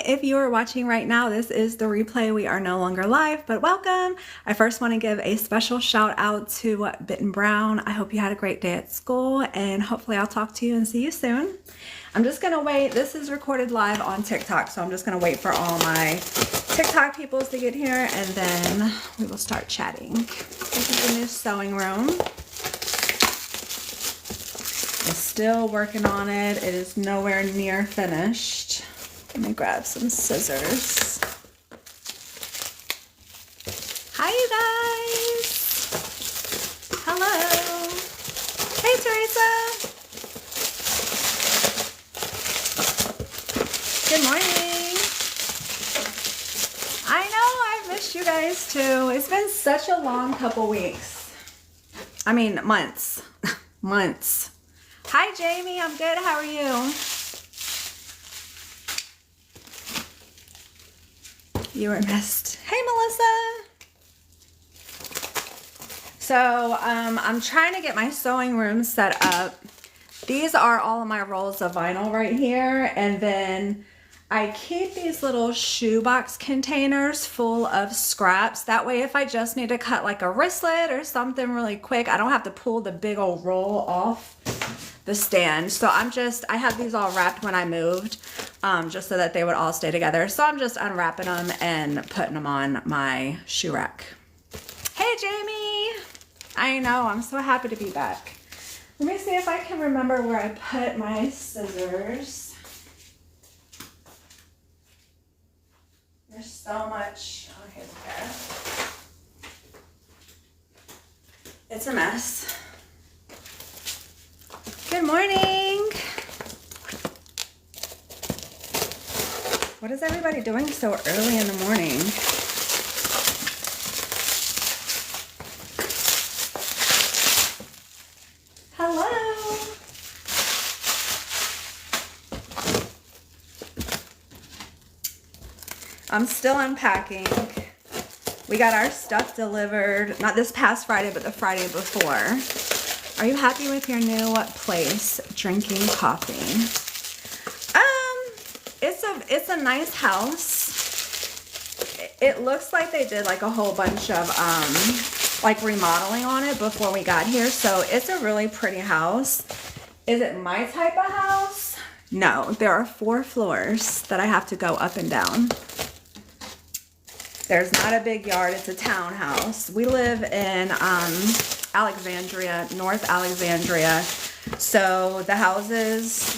if you are watching right now, this is the replay. We are no longer live, but welcome. I first want to give a special shout out to Bitten Brown. I hope you had a great day at school, and hopefully I'll talk to you and see you soon. I'm just gonna wait. This is recorded live on TikTok, so I'm just gonna wait for all my TikTok peoples to get here, and then we will start chatting. This is the new sewing room. I'm still working on it. It is nowhere near finished. Let me grab some scissors. Hi, you guys. Hello. Hey, Teresa. Good morning. I know, I've missed you guys too. It's been such a long couple weeks. I mean, months. Months. Hi, Jamie. I'm good. How are you? You were missed. Hey, Melissa. So, I'm trying to get my sewing room set up. These are all of my rolls of vinyl right here. And then I keep these little shoebox containers full of scraps. That way, if I just need to cut like a wristlet or something really quick, I don't have to pull the big old roll off the stand. So I have these all wrapped when I moved, just so that they would all stay together. So I'm just unwrapping them and putting them on my shoe rack. Hey, Jamie. I know, I'm so happy to be back. Let me see if I can remember where I put my scissors. There's so much. Oh, here's a pair. It's a mess. Good morning. What is everybody doing so early in the morning? Hello. I'm still unpacking. We got our stuff delivered, not this past Friday, but the Friday before. Are you happy with your new place, drinking coffee? It's a nice house. It looks like they did like a whole bunch of like remodeling on it before we got here. So it's a really pretty house. Is it my type of house? No, there are 4 floors that I have to go up and down. There's not a big yard, it's a townhouse. We live in Alexandria, North Alexandria. So the houses,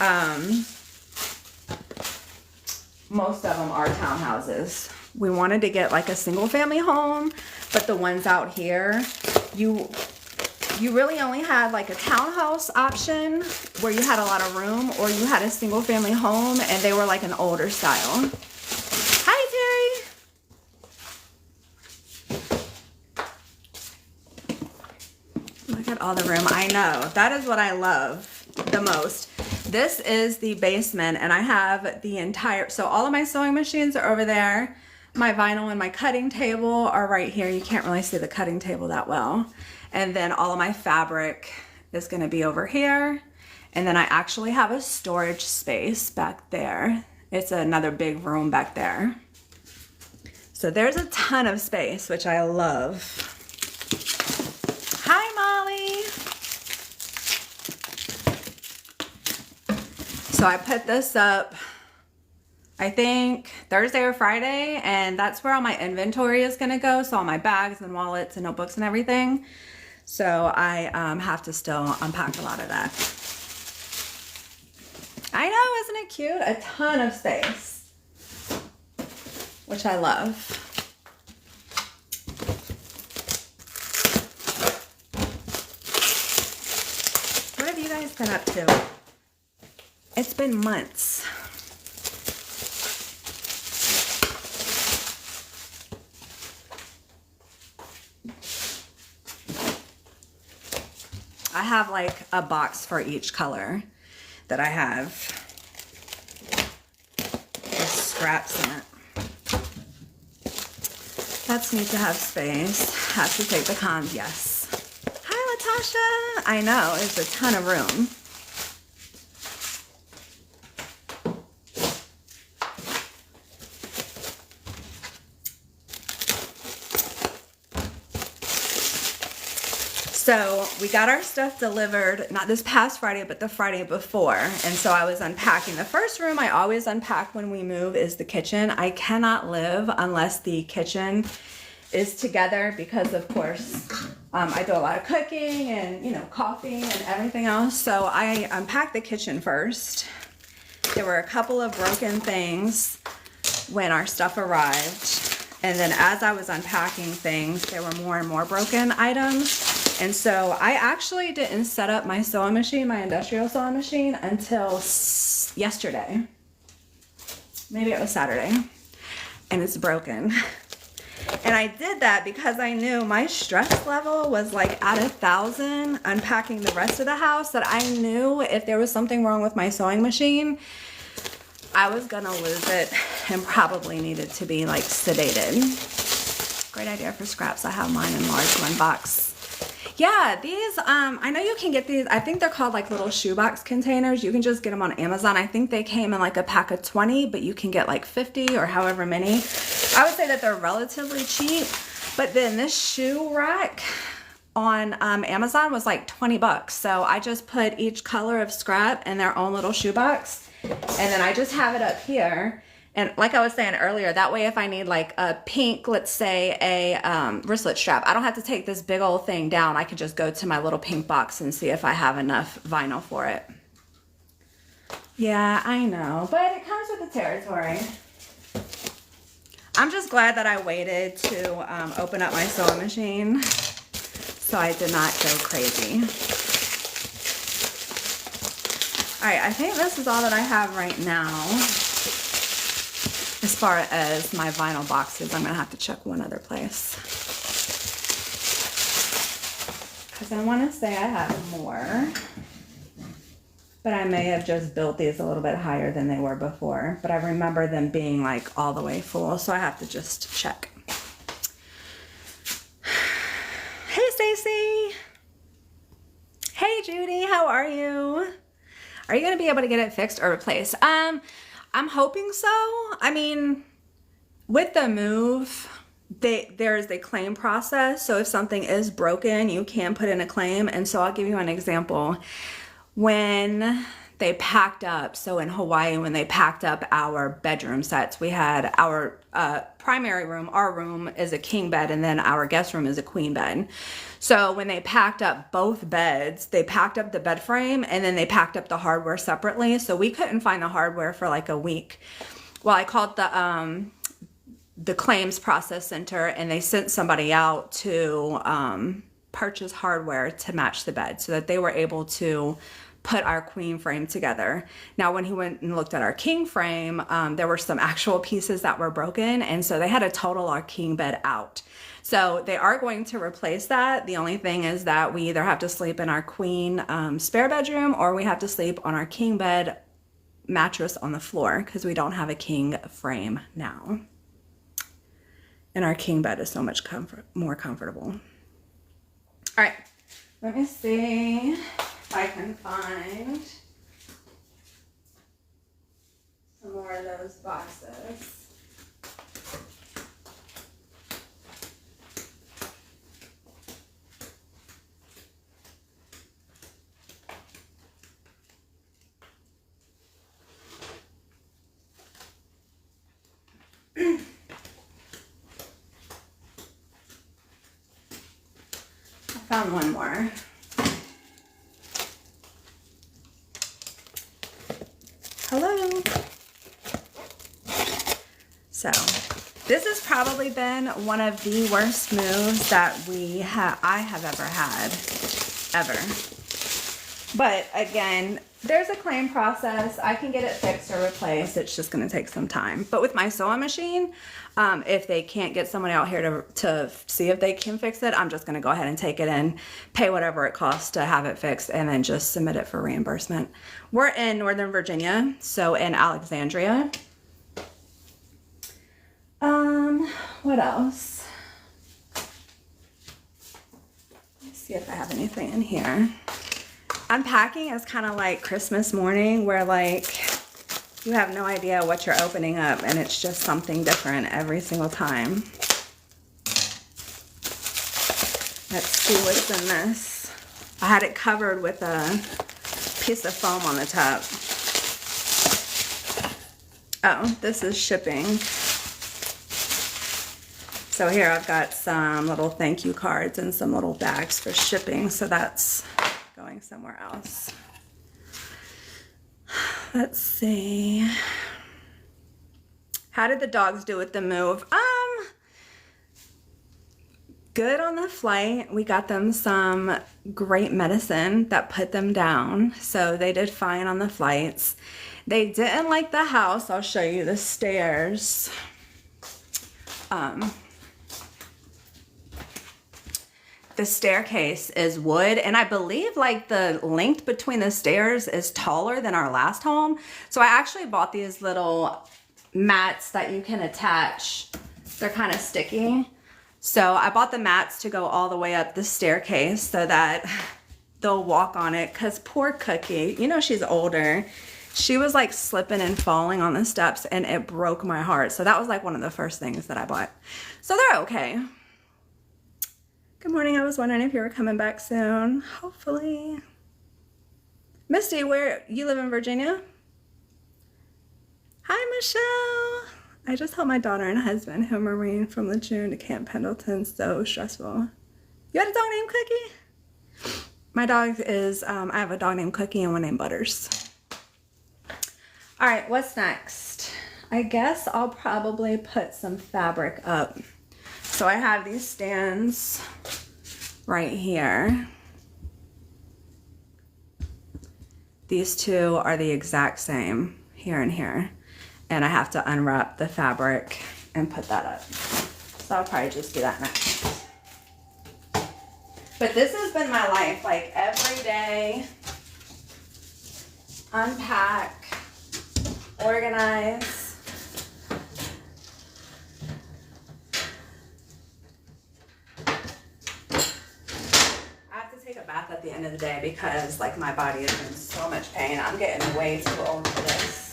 most of them are townhouses. We wanted to get like a single family home, but the ones out here, you really only had like a townhouse option where you had a lot of room, or you had a single family home and they were like an older style. Hi, Terry. Look at all the room. I know. That is what I love the most. This is the basement, and I have the entire, so all of my sewing machines are over there. My vinyl and my cutting table are right here. You can't really see the cutting table that well. And then all of my fabric is going to be over here. And then I actually have a storage space back there. It's another big room back there. So there's a ton of space, which I love. Hi, Molly. So I put this up, I think Thursday or Friday, and that's where all my inventory is going to go. So all my bags and wallets and notebooks and everything. So I have to still unpack a lot of that. I know, isn't it cute? A ton of space, which I love. What have you guys been up to? It's been months. I have like a box for each color that I have. There's scraps in it. That's neat to have space. Have to take the cons, yes. Hi, Latasha. I know, there's a ton of room. So we got our stuff delivered, not this past Friday, but the Friday before. And so I was unpacking. The first room I always unpack when we move is the kitchen. I cannot live unless the kitchen is together because, of course, I do a lot of cooking and, you know, coffee and everything else. So I unpacked the kitchen first. There were a couple of broken things when our stuff arrived. And then as I was unpacking things, there were more and more broken items. And so I actually didn't set up my sewing machine, my industrial sewing machine, until yesterday. Maybe it was Saturday. And it's broken. And I did that because I knew my stress level was like at 1,000 unpacking the rest of the house, that I knew if there was something wrong with my sewing machine, I was gonna lose it and probably needed to be like sedated. Great idea for scraps. I have mine in large one box. Yeah, these, I know you can get these, I think they're called like little shoebox containers. You can just get them on Amazon. I think they came in like a pack of 20, but you can get like 50 or however many. I would say that they're relatively cheap, but then this shoe rack on Amazon was like 20 bucks. So I just put each color of scrap in their own little shoebox, and then I just have it up here. And like I was saying earlier, that way if I need like a pink, let's say a wristlet strap, I don't have to take this big old thing down. I could just go to my little pink box and see if I have enough vinyl for it. Yeah, I know, but it comes with the territory. I'm just glad that I waited to open up my sewing machine so I did not go crazy. All right, I think this is all that I have right now. As far as my vinyl boxes, I'm gonna have to check one other place. Because I wanna say I have more, but I may have just built these a little bit higher than they were before. But I remember them being like all the way full, so I have to just check. Hey Stacy. Hey Judy, how are you? Are you gonna be able to get it fixed or replaced? I'm hoping so. I mean, with the move, there's a claim process. So if something is broken, you can put in a claim. And so I'll give you an example. When they packed up, so in Hawaii, when they packed up our bedroom sets, we had our primary room, our room is a king bed, and then our guest room is a queen bed. So when they packed up both beds, they packed up the bed frame and then they packed up the hardware separately. So we couldn't find the hardware for like a week. Well, I called the claims process center and they sent somebody out to purchase hardware to match the bed so that they were able to put our queen frame together. Now, when he went and looked at our king frame, there were some actual pieces that were broken. And so they had to total our king bed out. So they are going to replace that. The only thing is that we either have to sleep in our queen spare bedroom or we have to sleep on our king bed mattress on the floor because we don't have a king frame now. And our king bed is so much more comfortable. All right, let me see if I can find some more of those boxes. Found one more. Hello. So this has probably been one of the worst moves that I have ever had, ever. But again, there's a claim process. I can get it fixed or replaced. It's just going to take some time. But with my sewing machine, if they can't get someone out here to see if they can fix it, I'm just going to go ahead and take it in, pay whatever it costs to have it fixed, and then just submit it for reimbursement. We're in Northern Virginia, so in Alexandria. What else? Let's see if I have anything in here. Unpacking is kind of like Christmas morning where like you have no idea what you're opening up and it's just something different every single time. Let's see what's in this. I had it covered with a piece of foam on the top. Oh, this is shipping. So here I've got some little thank you cards and some little bags for shipping. So that's going somewhere else. Let's see. How did the dogs do with the move? Good on the flight. We got them some great medicine that put them down. So they did fine on the flights. They didn't like the house. I'll show you the stairs. The staircase is wood, and I believe like the length between the stairs is taller than our last home. So I actually bought these little mats that you can attach. They're kind of sticky. So I bought the mats to go all the way up the staircase so that they'll walk on it, because poor Cookie, you know, she's older. She was like slipping and falling on the steps, and it broke my heart. So that was like one of the first things that I bought. So they're okay. Good morning. I was wondering if you were coming back soon. Hopefully. Misty, where you live in Virginia? Hi, Michelle. I just helped my daughter and husband, who Marine from Lejeune to Camp Pendleton. So stressful. You had a dog named Cookie? My dog is, I have a dog named Cookie and one named Butters. All right, what's next? I guess I'll probably put some fabric up. So I have these stands right here. These two are the exact same, here and here. And I have to unwrap the fabric and put that up. So I'll probably just do that next. But this has been my life, like every day, unpack, organize. I have to take a bath at the end of the day because like my body is in so much pain. I'm getting way too old for this.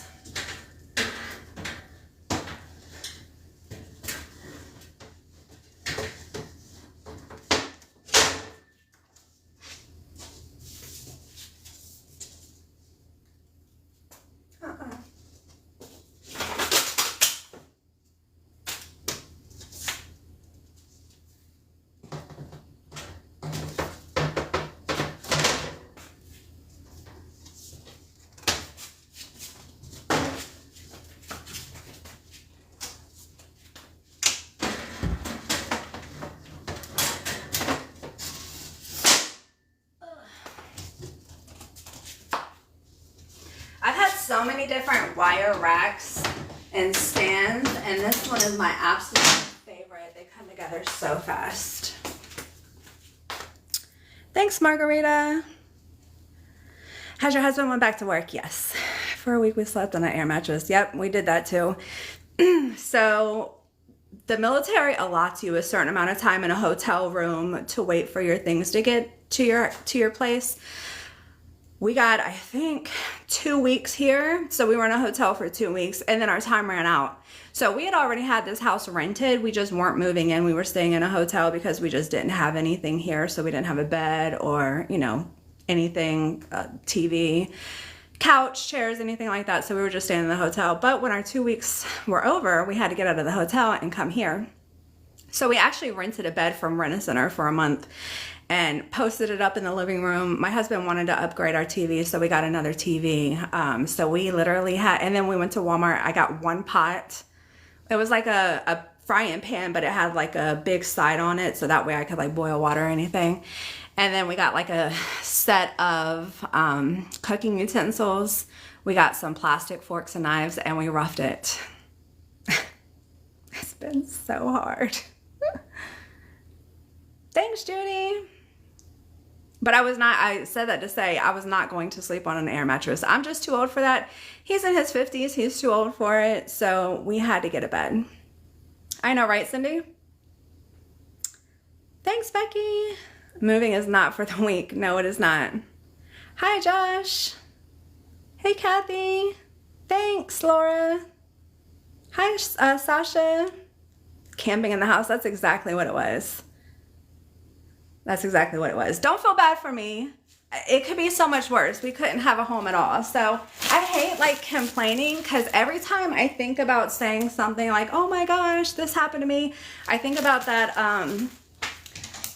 So many different wire racks and stands, and this one is my absolute favorite. They come together so fast. Thanks, Margarita. Has your husband went back to work? Yes. For a week we slept on an air mattress. Yep, we did that too. So the military allots you a certain amount of time in a hotel room to wait for your things to get to your place. We got, I think, 2 weeks here. So we were in a hotel for 2 weeks, and then our time ran out. So we had already had this house rented. We just weren't moving in. We were staying in a hotel because we just didn't have anything here. So we didn't have a bed or, you know, anything, TV, couch, chairs, anything like that. So we were just staying in the hotel. But when our 2 weeks were over, we had to get out of the hotel and come here. So we actually rented a bed from Rent-A-Center for a month and posted it up in the living room. My husband wanted to upgrade our TV, so we got another TV. So we literally had, and then we went to Walmart. I got one pot. It was like a frying pan, but it had like a big side on it, so that way I could like boil water or anything. And then we got like a set of cooking utensils. We got some plastic forks and knives, and we roughed it. It's been so hard. Thanks, Judy. But I said that to say I was not going to sleep on an air mattress. I'm just too old for that. He's in his 50s. He's too old for it. So we had to get a bed. I know, right, Cindy? Thanks, Becky. Moving is not for the weak. No, it is not. Hi, Josh. Hey, Kathy. Thanks, Laura. Hi, Sasha. Camping in the house. That's exactly what it was. That's exactly what it was. Don't feel bad for me. It could be so much worse. We couldn't have a home at all. So I hate like complaining, because every time I think about saying something like, oh my gosh, this happened to me, I think about that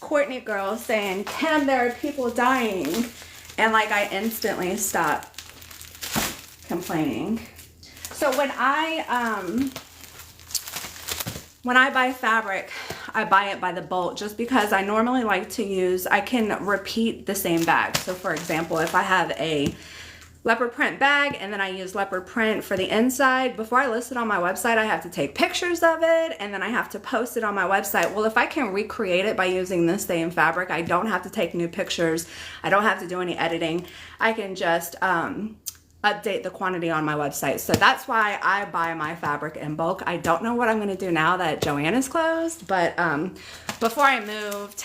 Courtney girl saying, Kim, there are people dying. And like I instantly stop complaining. So when I buy fabric, I buy it by the bolt, just because I normally like to use, I can repeat the same bag. So for example, if I have a leopard print bag and then I use leopard print for the inside, before I list it on my website, I have to take pictures of it and then I have to post it on my website. Well, if I can recreate it by using this same fabric, I don't have to take new pictures. I don't have to do any editing. I can just update the quantity on my website. So that's why I buy my fabric in bulk. I don't know what I'm going to do now that Joann is closed, but before I moved,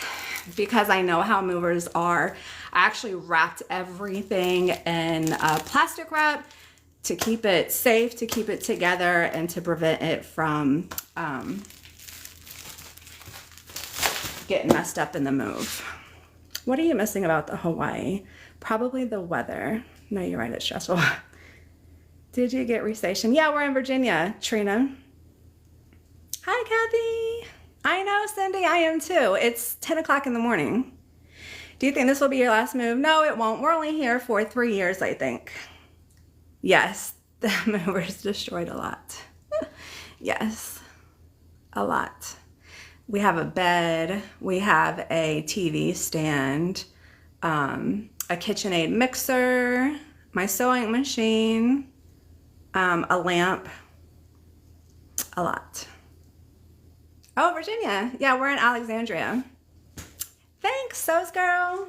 because I know how movers are, I actually wrapped everything in plastic wrap to keep it safe, to keep it together, and to prevent it from getting messed up in the move. What are you missing about the Hawaii? Probably the weather. No, you're right, it's stressful. Did you get restationed? Yeah, we're in Virginia, Trina. Hi, Kathy. I know, Cindy, I am too. It's 10 o'clock in the morning. Do you think this will be your last move? No, it won't. We're only here for 3 years, I think. Yes, the movers destroyed a lot. Yes, a lot. We have a bed. We have a TV stand. A KitchenAid mixer, my sewing machine, a lamp, a lot. Oh, Virginia. Yeah, we're in Alexandria. Thanks, Sews Girl.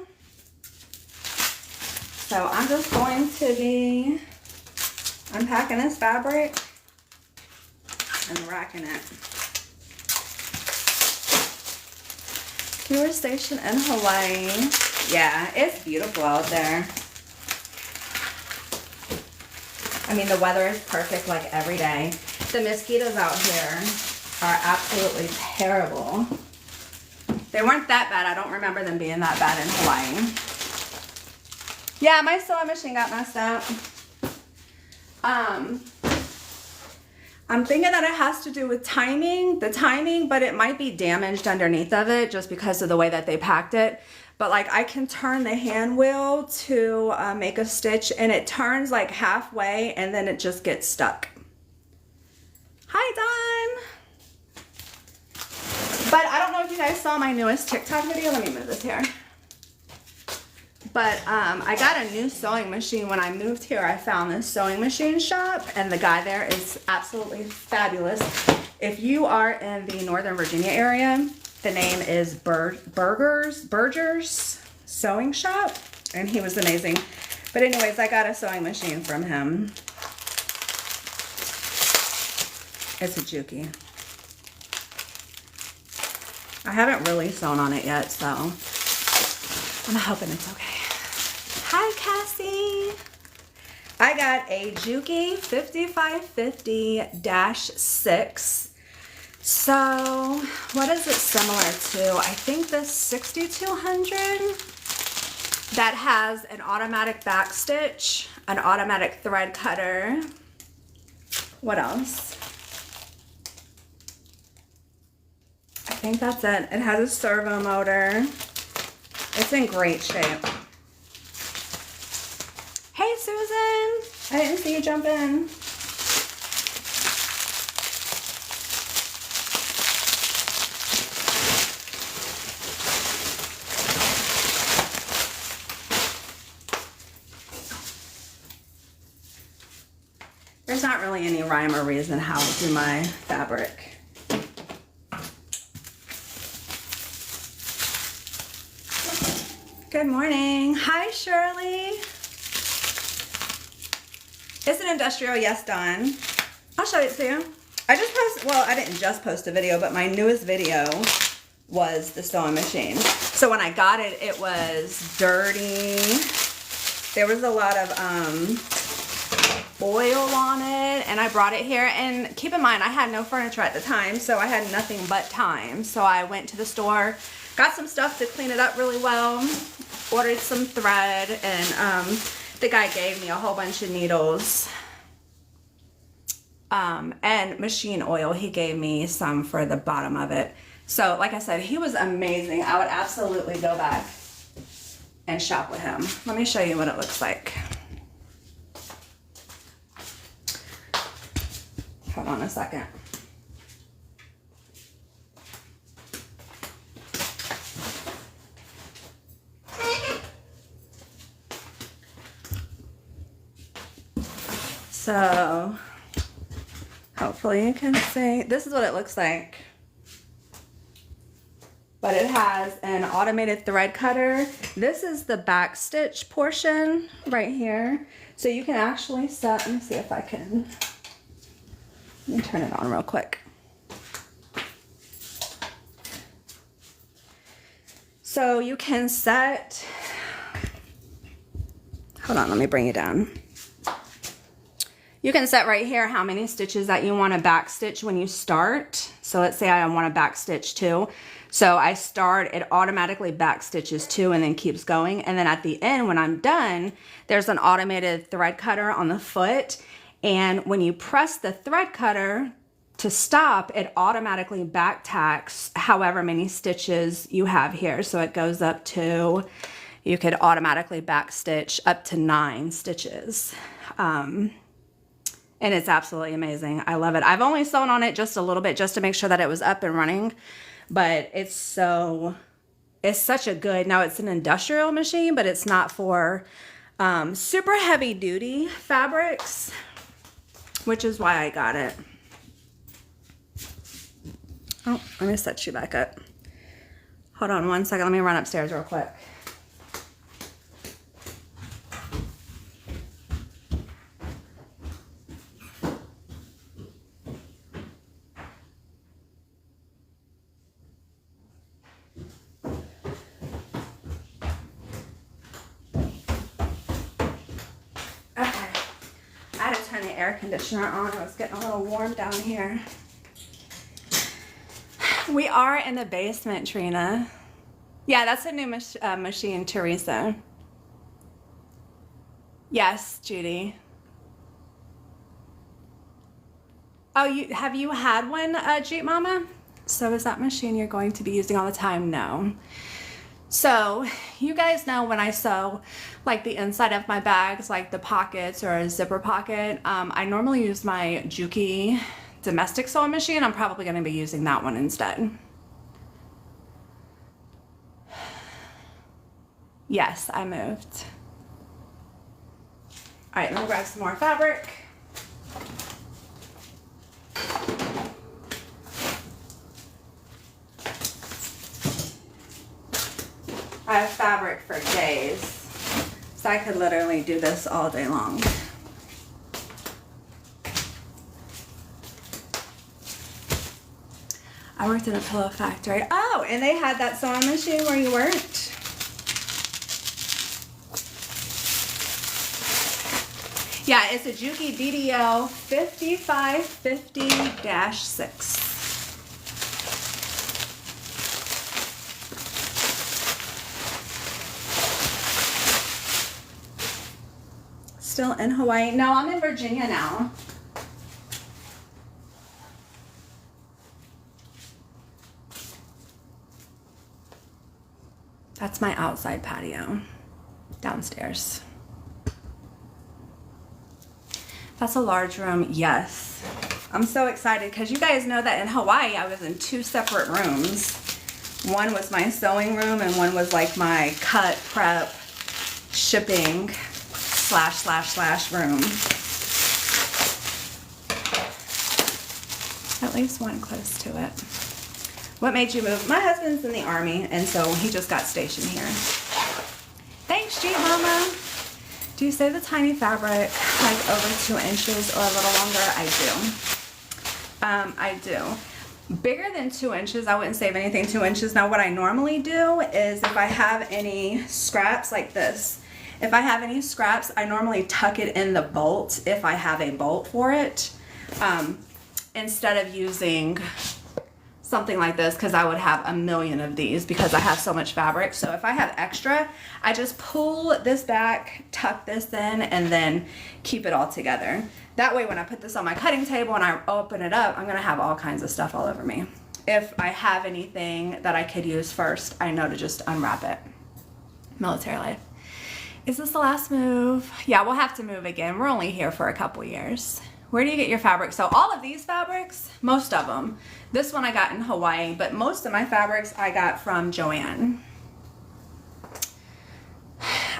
So I'm just going to be unpacking this fabric and racking it. We were stationed in Hawaii. Yeah, it's beautiful out there. I mean, the weather is perfect like every day. The mosquitoes out here are absolutely terrible. They weren't that bad. I don't remember them being that bad in Hawaii. Yeah, my sewing machine got messed up. I'm thinking that it has to do with the timing, but it might be damaged underneath of it just because of the way that they packed it. But like I can turn the hand wheel to make a stitch, and it turns like halfway and then it just gets stuck. Hi, Don. But I don't know if you guys saw my newest TikTok video. Let me move this here. But I got a new sewing machine. When I moved here, I found this sewing machine shop, and the guy there is absolutely fabulous. If you are in the Northern Virginia area, the name is Berger's Sewing Shop, and he was amazing. But anyways, I got a sewing machine from him. It's a Juki. I haven't really sewn on it yet, so I'm hoping it's okay. Hi, Cassie. I got a Juki 5550-6. So what is it similar to? I think the 6200 that has an automatic back stitch, an automatic thread cutter. What else? I think that's it. It has a servo motor. It's in great shape. Hey, Susan. I didn't see you jump in. There's not really any rhyme or reason how I do my fabric. Good morning. Hi, Shirley. Is it industrial? Yes, Dawn. I'll show it to you. I just posted, well, I didn't just post a video, but my newest video was the sewing machine. So when I got it, it was dirty. There was a lot of oil on it, and I brought it here. And keep in mind, I had no furniture at the time, so I had nothing but time. So I went to the store, got some stuff to clean it up really well. Ordered some thread, and the guy gave me a whole bunch of needles and machine oil. He gave me some for the bottom of it. So like I said, he was amazing. I would absolutely go back and shop with him. Let me show you what it looks like. Hold on a second. So hopefully you can see, this is what it looks like. But it has an automated thread cutter. This is the back stitch portion right here. So you can actually set, let me see if I can, let me turn it on real quick. So you can set, hold on, let me bring you down. You can set right here how many stitches that you want to back stitch when you start. So let's say I want to back stitch 2. So I start, it automatically back stitches 2 and then keeps going. And then at the end, when I'm done, there's an automated thread cutter on the foot. And when you press the thread cutter to stop, it automatically back tacks however many stitches you have here. So it goes up to, you could automatically back stitch up to 9 stitches. And it's absolutely amazing. I love it. I've only sewn on it just a little bit just to make sure that it was up and running, but it's such a good, now it's an industrial machine, but it's not for super heavy duty fabrics, which is why I got it. Oh, let me set you back up. Hold on one second. Let me run upstairs real quick. Air conditioner on. It was getting a little warm down here. We are in the basement, Trina. Yeah, that's a new machine, Teresa. Yes, Judy. Oh, have you had one, Jeep Mama? So is that machine you're going to be using all the time? No. So you guys know when I sew like the inside of my bags, like the pockets or a zipper pocket, I normally use my Juki domestic sewing machine. I'm probably going to be using that one instead. Yes, I moved. All right, let me grab some more fabric. I have fabric for days, so I could literally do this all day long. I worked in a pillow factory. Oh, and they had that sewing machine where you worked? Yeah, it's a Juki DDL 5550-6. Still in Hawaii? No, I'm in Virginia now. That's my outside patio downstairs. That's a large room. Yes. I'm so excited because you guys know that in Hawaii I was in 2 separate rooms. One was my sewing room and one was like my cut, prep, shipping / room. At least one close to it. What made you move? My husband's in the Army, and so he just got stationed here. Thanks, Jeep Mama. Do you save the tiny fabric like over 2 inches or a little longer? I do. Bigger than 2 inches, I wouldn't save anything 2 inches. Now what I normally do is if I have any scraps like this, if I have any scraps, I normally tuck it in the bolt if I have a bolt for it, instead of using something like this because I would have a million of these because I have so much fabric. So if I have extra, I just pull this back, tuck this in, and then keep it all together. That way when I put this on my cutting table and I open it up, I'm gonna have all kinds of stuff all over me. If I have anything that I could use first, I know to just unwrap it. Military life. Is this the last move? Yeah, we'll have to move again. We're only here for a couple years. Where do you get your fabric? So all of these fabrics, most of them, this one I got in Hawaii, but most of my fabrics I got from Joann.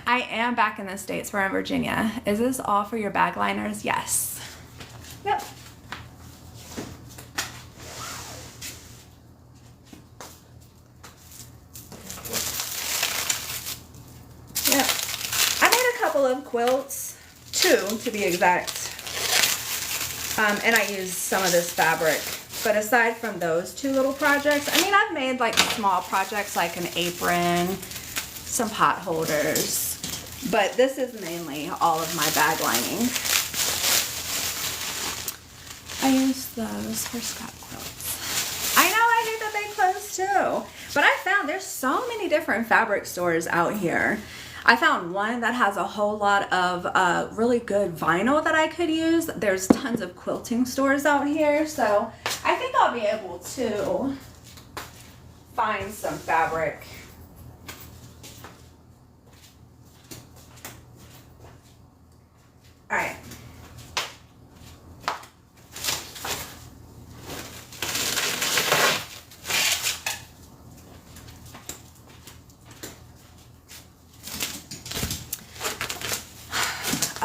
I am back in the States. We're in Virginia. Is this all for your bag liners? Yes. Yep. Yep. I made a couple of quilts, 2 to be exact. And I used some of this fabric. But aside from those 2 little projects, I mean, I've made like small projects like an apron, some pot holders. But this is mainly all of my bag lining. I use those for scrap quilts. I know, I hate that they close too. But I found there's so many different fabric stores out here. I found one that has a whole lot of really good vinyl that I could use. There's tons of quilting stores out here, so I think I'll be able to find some fabric. All right.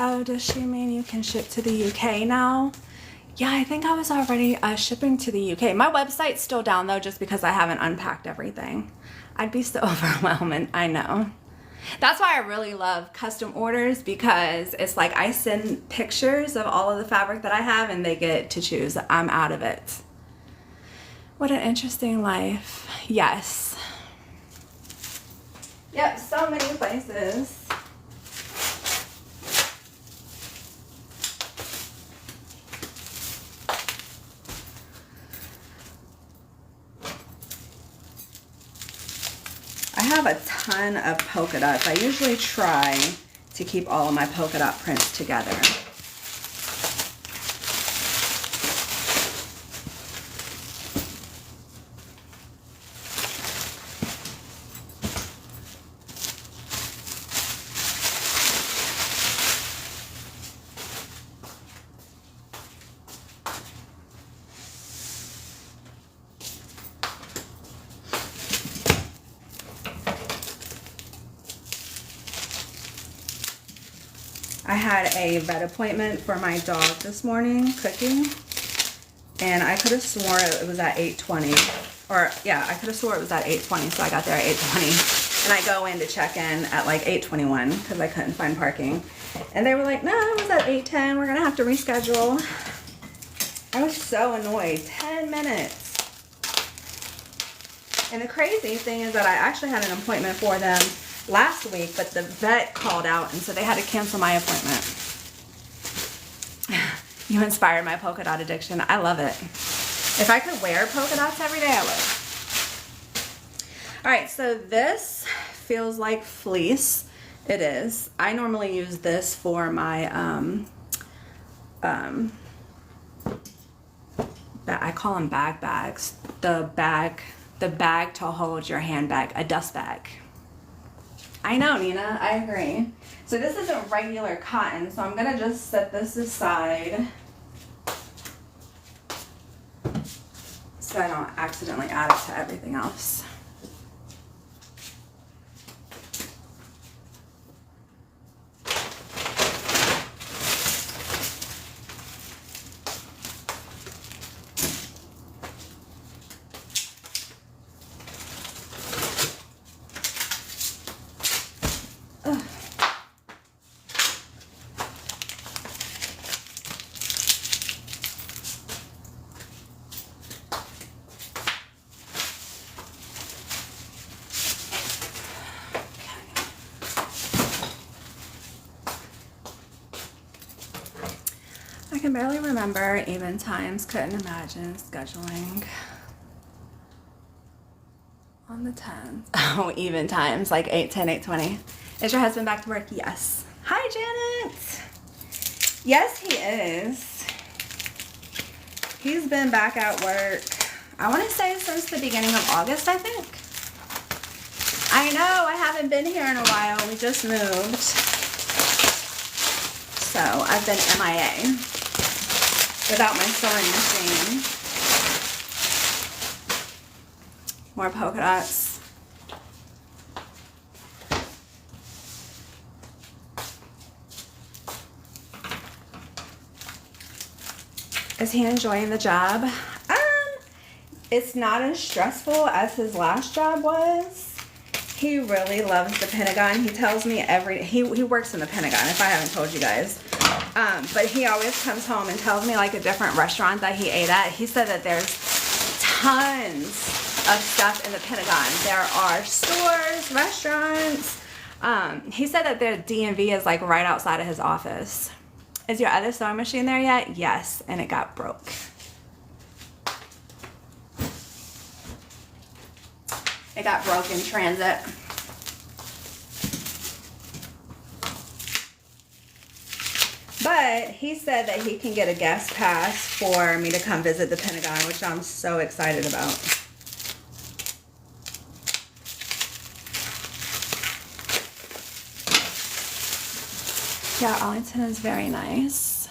Oh, does she mean you can ship to the UK now? Yeah, I think I was already shipping to the UK. My website's still down though, just because I haven't unpacked everything. I'd be so overwhelming, I know. That's why I really love custom orders, because it's like I send pictures of all of the fabric that I have and they get to choose. I'm out of it. What an interesting life. Yes. Yep, so many places. I have a ton of polka dots. I usually try to keep all of my polka dot prints together. I had a vet appointment for my dog this morning, cooking, and I could have swore it was at 8:20, or yeah, I could have swore it was at 8:20, so I got there at 8:20, and I go in to check in at like 8:21 because I couldn't find parking, and they were like, no, it was at 8:10, we're gonna have to reschedule. I was so annoyed. 10 minutes. And the crazy thing is that I actually had an appointment for them last week, but the vet called out, and so they had to cancel my appointment. You inspired my polka dot addiction. I love it. If I could wear polka dots every day, I would. All right, so this feels like fleece. It is. I normally use this for my I call them bags. The bag to hold your handbag, a dust bag. I know, Nina, I agree. So this isn't regular cotton, so I'm gonna just set this aside so I don't accidentally add it to everything else. I can barely remember even times, couldn't imagine scheduling. On the 10th. Oh, even times, like 8:10, 8:20. Is your husband back to work? Yes. Hi, Janet. Yes, he is. He's been back at work, I want to say since the beginning of August, I think. I know, I haven't been here in a while. We just moved. So I've been MIA without my sewing machine. More polka dots. Is he enjoying the job? It's not as stressful as his last job was. He really loves the Pentagon. He tells me he works in the Pentagon, if I haven't told you guys. But he always comes home and tells me like a different restaurant that he ate at. He said that there's tons of stuff in the Pentagon. There are stores, restaurants. He said that the DMV is like right outside of his office. Is your other sewing machine there yet? Yes, and it got broke. It got broke in transit. But he said that he can get a guest pass for me to come visit the Pentagon, which I'm so excited about. Yeah, Arlington is very nice.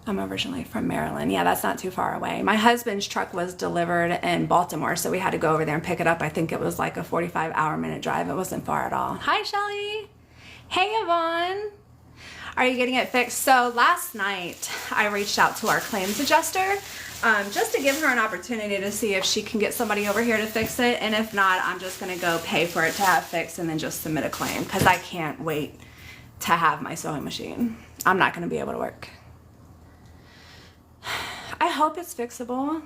I'm originally from Maryland. Yeah, that's not too far away. My husband's truck was delivered in Baltimore, so we had to go over there and pick it up. I think it was like a 45-minute drive. It wasn't far at all. Hi, Shelly. Hey, Yvonne. Are you getting it fixed? So last night, I reached out to our claims adjuster just to give her an opportunity to see if she can get somebody over here to fix it. And if not, I'm just going to go pay for it to have fixed and then just submit a claim because I can't wait to have my sewing machine. I'm not going to be able to work. I hope it's fixable.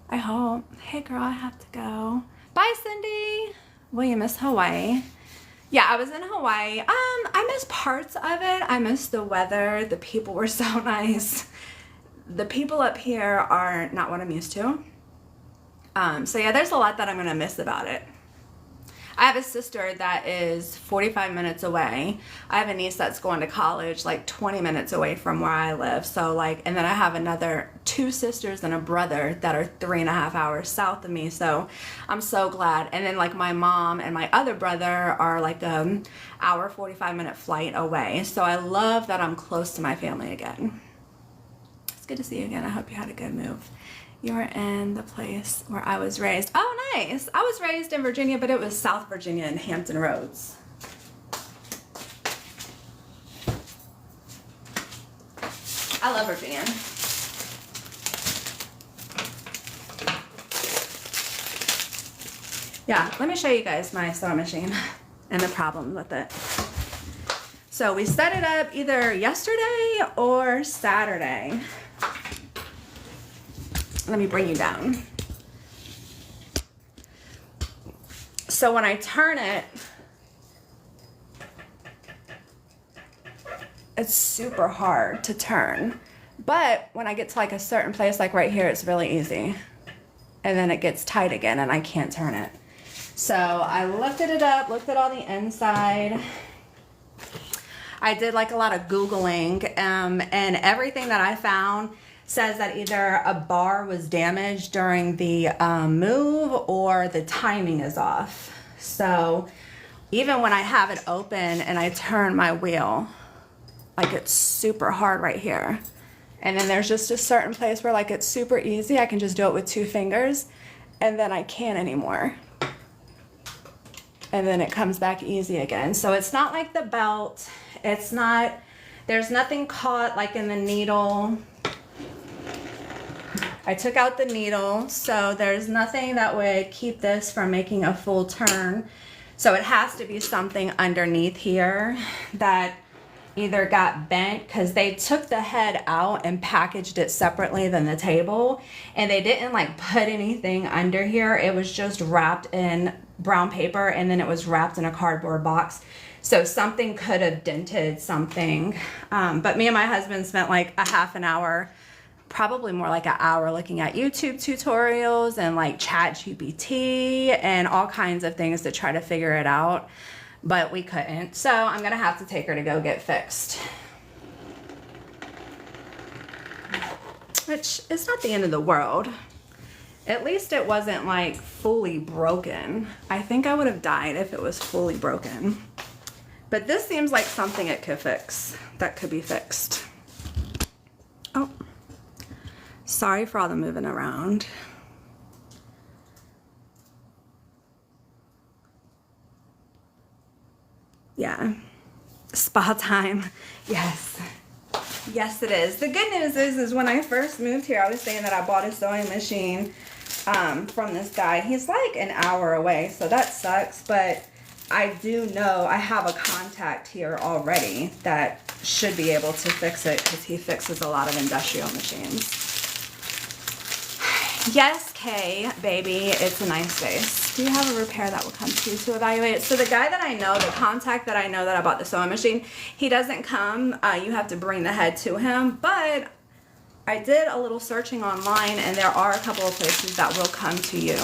I hope. Hey girl, I have to go. Bye, Cindy. Will you miss Hawaii? Yeah, I was in Hawaii. I miss parts of it. I miss the weather. The people were so nice. The people up here are not what I'm used to. So yeah, there's a lot that I'm gonna miss about it. I have a sister that is 45 minutes away. I have a niece that's going to college like 20 minutes away from where I live. So like, and then I have another 2 sisters and a brother that are 3.5 hours south of me. So I'm so glad. And then like my mom and my other brother are like an hour, 45-minute flight away. So I love that I'm close to my family again. It's good to see you again. I hope you had a good move. You're in the place where I was raised. Oh, nice. I was raised in Virginia, but it was South Virginia and Hampton Roads. I love Virginia. Yeah, let me show you guys my sewing machine and the problem with it. So we set it up either yesterday or Saturday. Let me bring you down. So when I turn it, it's super hard to turn. But when I get to like a certain place, like right here, it's really easy. And then it gets tight again and I can't turn it. So I lifted it up, looked at all the inside. I did like a lot of Googling and everything that I found says that either a bar was damaged during the move or the timing is off. So even when I have it open and I turn my wheel, like it's super hard right here. And then there's just a certain place where like it's super easy. I can just do it with 2 fingers and then I can't anymore. And then it comes back easy again. So it's not like the belt. It's not, there's nothing caught like in the needle. I took out the needle, so there's nothing that would keep this from making a full turn. So it has to be something underneath here that either got bent because they took the head out and packaged it separately than the table. And they didn't like put anything under here. It was just wrapped in brown paper and then it was wrapped in a cardboard box. So something could have dented something. But me and my husband spent like a half an hour probably more like an hour looking at YouTube tutorials and like ChatGPT and all kinds of things to try to figure it out, but we couldn't. So I'm gonna have to take her to go get fixed. Which is not the end of the world. At least it wasn't like fully broken. I think I would have died if it was fully broken. But this seems like something it could fix, that could be fixed. Oh, sorry for all the moving around. Yeah, spa time, yes. Yes, it is. The good news is when I first moved here, I was saying that I bought a sewing machine from this guy. He's like an hour away, so that sucks, but I do know I have a contact here already that should be able to fix it because he fixes a lot of industrial machines. Yes, Kay, baby, it's a nice face. Do you have a repair that will come to you to evaluate it? So the guy that I know, the contact that I know that I bought the sewing machine, he doesn't come. You have to bring the head to him, but I did a little searching online and there are a couple of places that will come to you.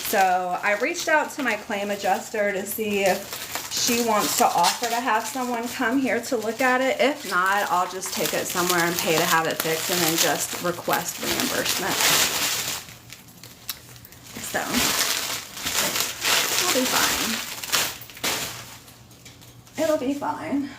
So I reached out to my claim adjuster to see if she wants to offer to have someone come here to look at it. If not, I'll just take it somewhere and pay to have it fixed and then just request reimbursement. So it'll be fine. It'll be fine.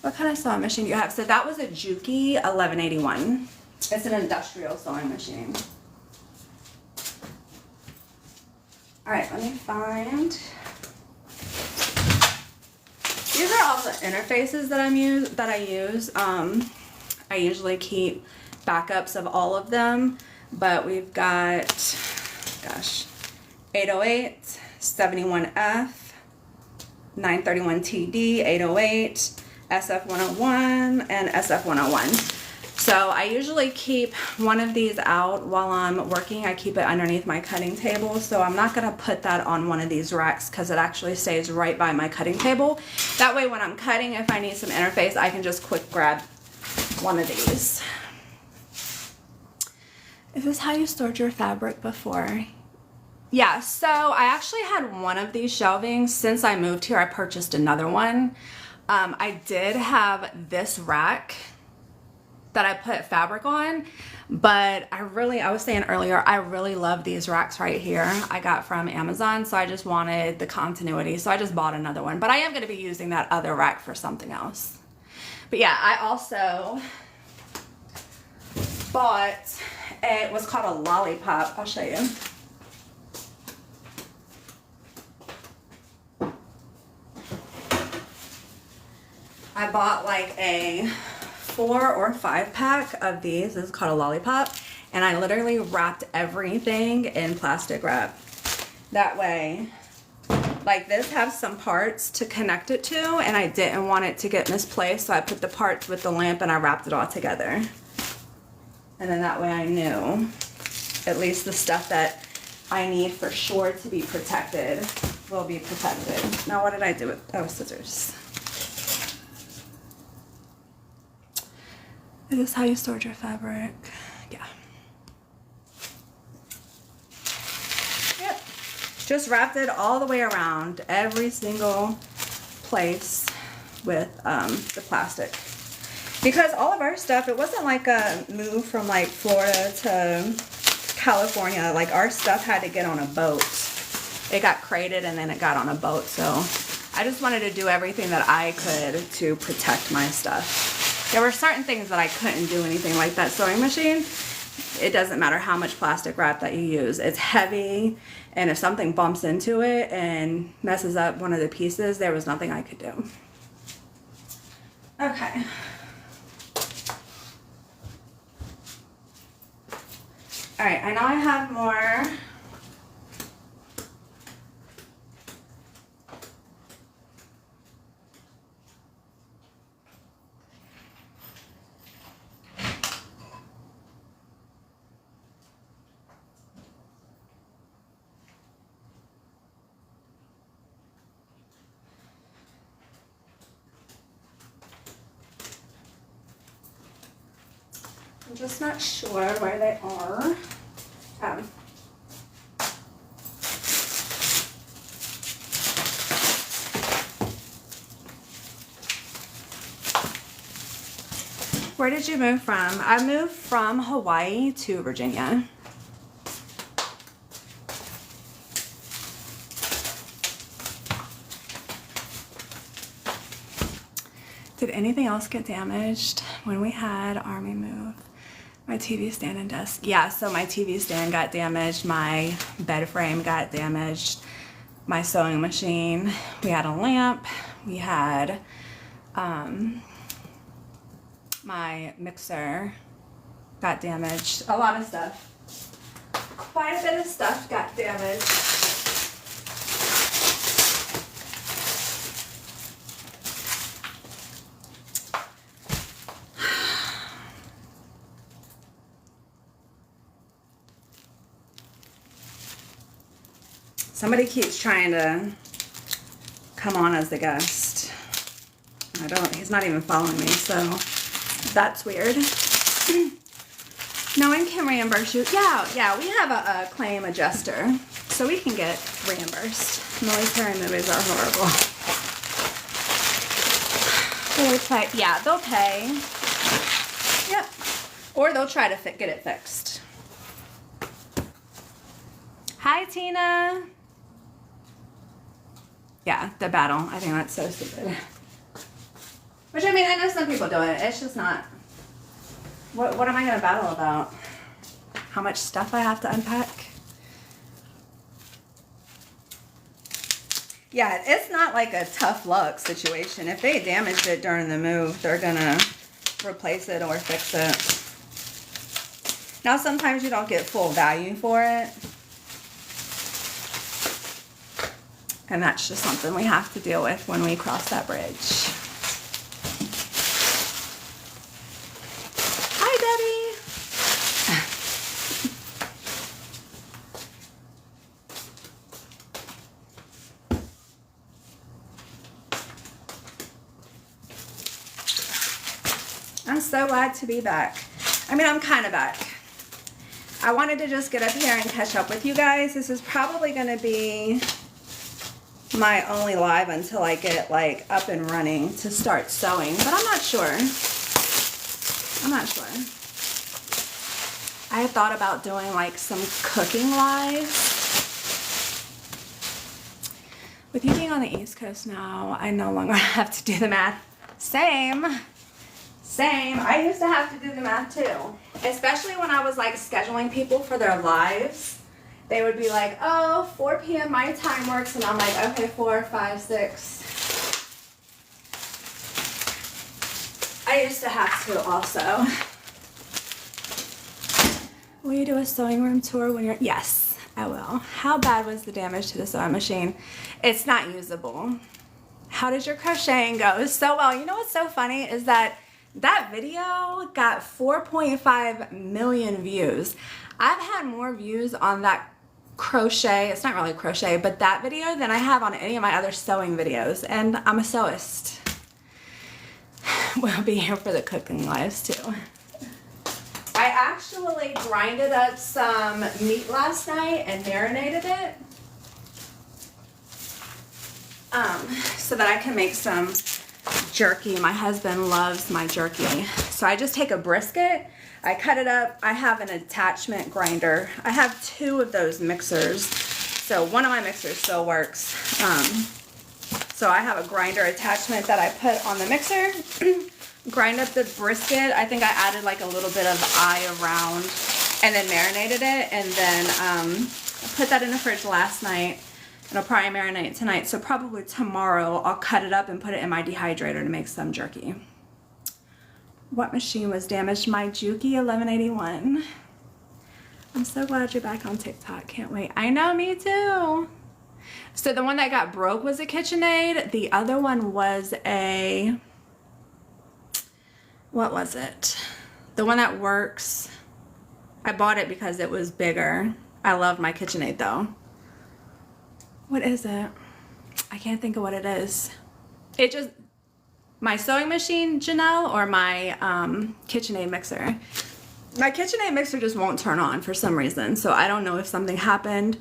What kind of sewing machine do you have? So that was a Juki 1181. It's an industrial sewing machine. All right, let me find. These are all the interfaces that I use. I usually keep backups of all of them, but we've got, gosh, 808, 71F, 931TD, 808. SF101 and SF101. So I usually keep one of these out while I'm working. I keep it underneath my cutting table. So I'm not gonna put that on one of these racks because it actually stays right by my cutting table. That way when I'm cutting, if I need some interface, I can just quick grab one of these. Is this how you stored your fabric before? Yeah, so I actually had one of these shelvings. Since I moved here, I purchased another one. I did have this rack that I put fabric on, but I was saying earlier, I really love these racks right here. I got from Amazon, so I just wanted the continuity, so I just bought another one. But I am going to be using that other rack for something else. But yeah, I also bought what's called a lollipop. I'll show you. I bought like a 4 or 5 pack of these. This is called a lollipop. And I literally wrapped everything in plastic wrap. That way, like this has some parts to connect it to and I didn't want it to get misplaced. So I put the parts with the lamp and I wrapped it all together. And then that way I knew at least the stuff that I need for sure to be protected will be protected. Now what did I do with, oh, scissors. Is this how you stored your fabric? Yeah. Yep. Just wrapped it all the way around every single place with the plastic. Because all of our stuff, it wasn't like a move from like Florida to California. Like our stuff had to get on a boat. It got crated and then it got on a boat. So I just wanted to do everything that I could to protect my stuff. There were certain things that I couldn't do anything like that sewing machine. It doesn't matter how much plastic wrap that you use. It's heavy, and if something bumps into it and messes up one of the pieces, there was nothing I could do. Okay. All right, I know I have more. I'm just not sure where they are. Where did you move from? I moved from Hawaii to Virginia. Did anything else get damaged when we had Army move? My TV stand and desk. Yeah, so my TV stand got damaged. My bed frame got damaged. My sewing machine. We had a lamp. We had my mixer got damaged. A lot of stuff. Quite a bit of stuff got damaged. Somebody keeps trying to come on as the guest. He's not even following me, so that's weird. No one can reimburse you. Yeah, we have a claim adjuster, so we can get reimbursed. Military movies are horrible. Yeah, they'll pay. Yep. Or they'll try to get it fixed. Hi, Tina. Yeah, the battle. I think that's so stupid. Which, I mean, I know some people do it. It's just not. What am I going to battle about? How much stuff I have to unpack? Yeah, it's not like a tough luck situation. If they damaged it during the move, they're going to replace it or fix it. Now, sometimes you don't get full value for it. And that's just something we have to deal with when we cross that bridge. Hi, Debbie. I'm so glad to be back. I mean, I'm kind of back. I wanted to just get up here and catch up with you guys. This is probably going to be my only live until I get like up and running to start sewing, but I'm not sure. I had thought about doing like some cooking lives. With you being on the East Coast now, I no longer have to do the math. Same. I used to have to do the math too, especially when I was like scheduling people for their lives. They would be like, oh, 4 p.m. my time works. And I'm like, okay, 4, 5, 6. I used to have to also. Will you do a sewing room tour when you're... Yes, I will. How bad was the damage to the sewing machine? It's not usable. How did your crocheting go? So well. You know what's so funny is that video got 4.5 million views. I've had more views on that crochet, it's not really crochet, but that video than I have on any of my other sewing videos, and I'm a sewist. We'll be here for the cooking lives too. I actually grinded up some meat last night and marinated it so that I can make some jerky. My husband loves my jerky, so I just take a brisket, I cut it up. I have an attachment grinder. I have 2 of those mixers. So one of my mixers still works. So I have a grinder attachment that I put on the mixer. Grind up the brisket. I think I added like a little bit of eye around and then marinated it. And then I put that in the fridge last night. And I'll probably marinate tonight. So probably tomorrow I'll cut it up and put it in my dehydrator to make some jerky. What machine was damaged? My Juki 1181. I'm so glad you're back on TikTok. Can't wait. I know, me too. So the one that got broke was a KitchenAid. The other one was a... What was it? The one that works. I bought it because it was bigger. I love my KitchenAid though. What is it? I can't think of what it is. It just... My sewing machine, Janelle, or my KitchenAid mixer? My KitchenAid mixer just won't turn on for some reason. So I don't know if something happened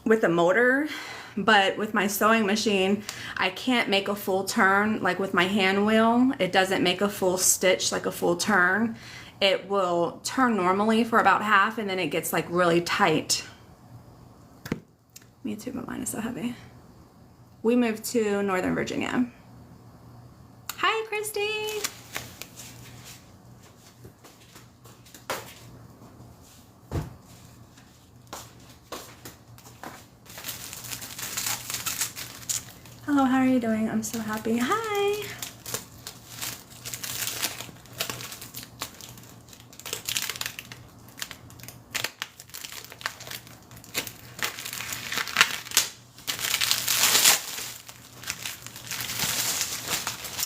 with the motor, but with my sewing machine, I can't make a full turn like with my hand wheel. It doesn't make a full stitch, like a full turn. It will turn normally for about half and then it gets like really tight. Me too, but mine is so heavy. We moved to Northern Virginia. Hi, Christy. Hello, how are you doing? I'm so happy. Hi.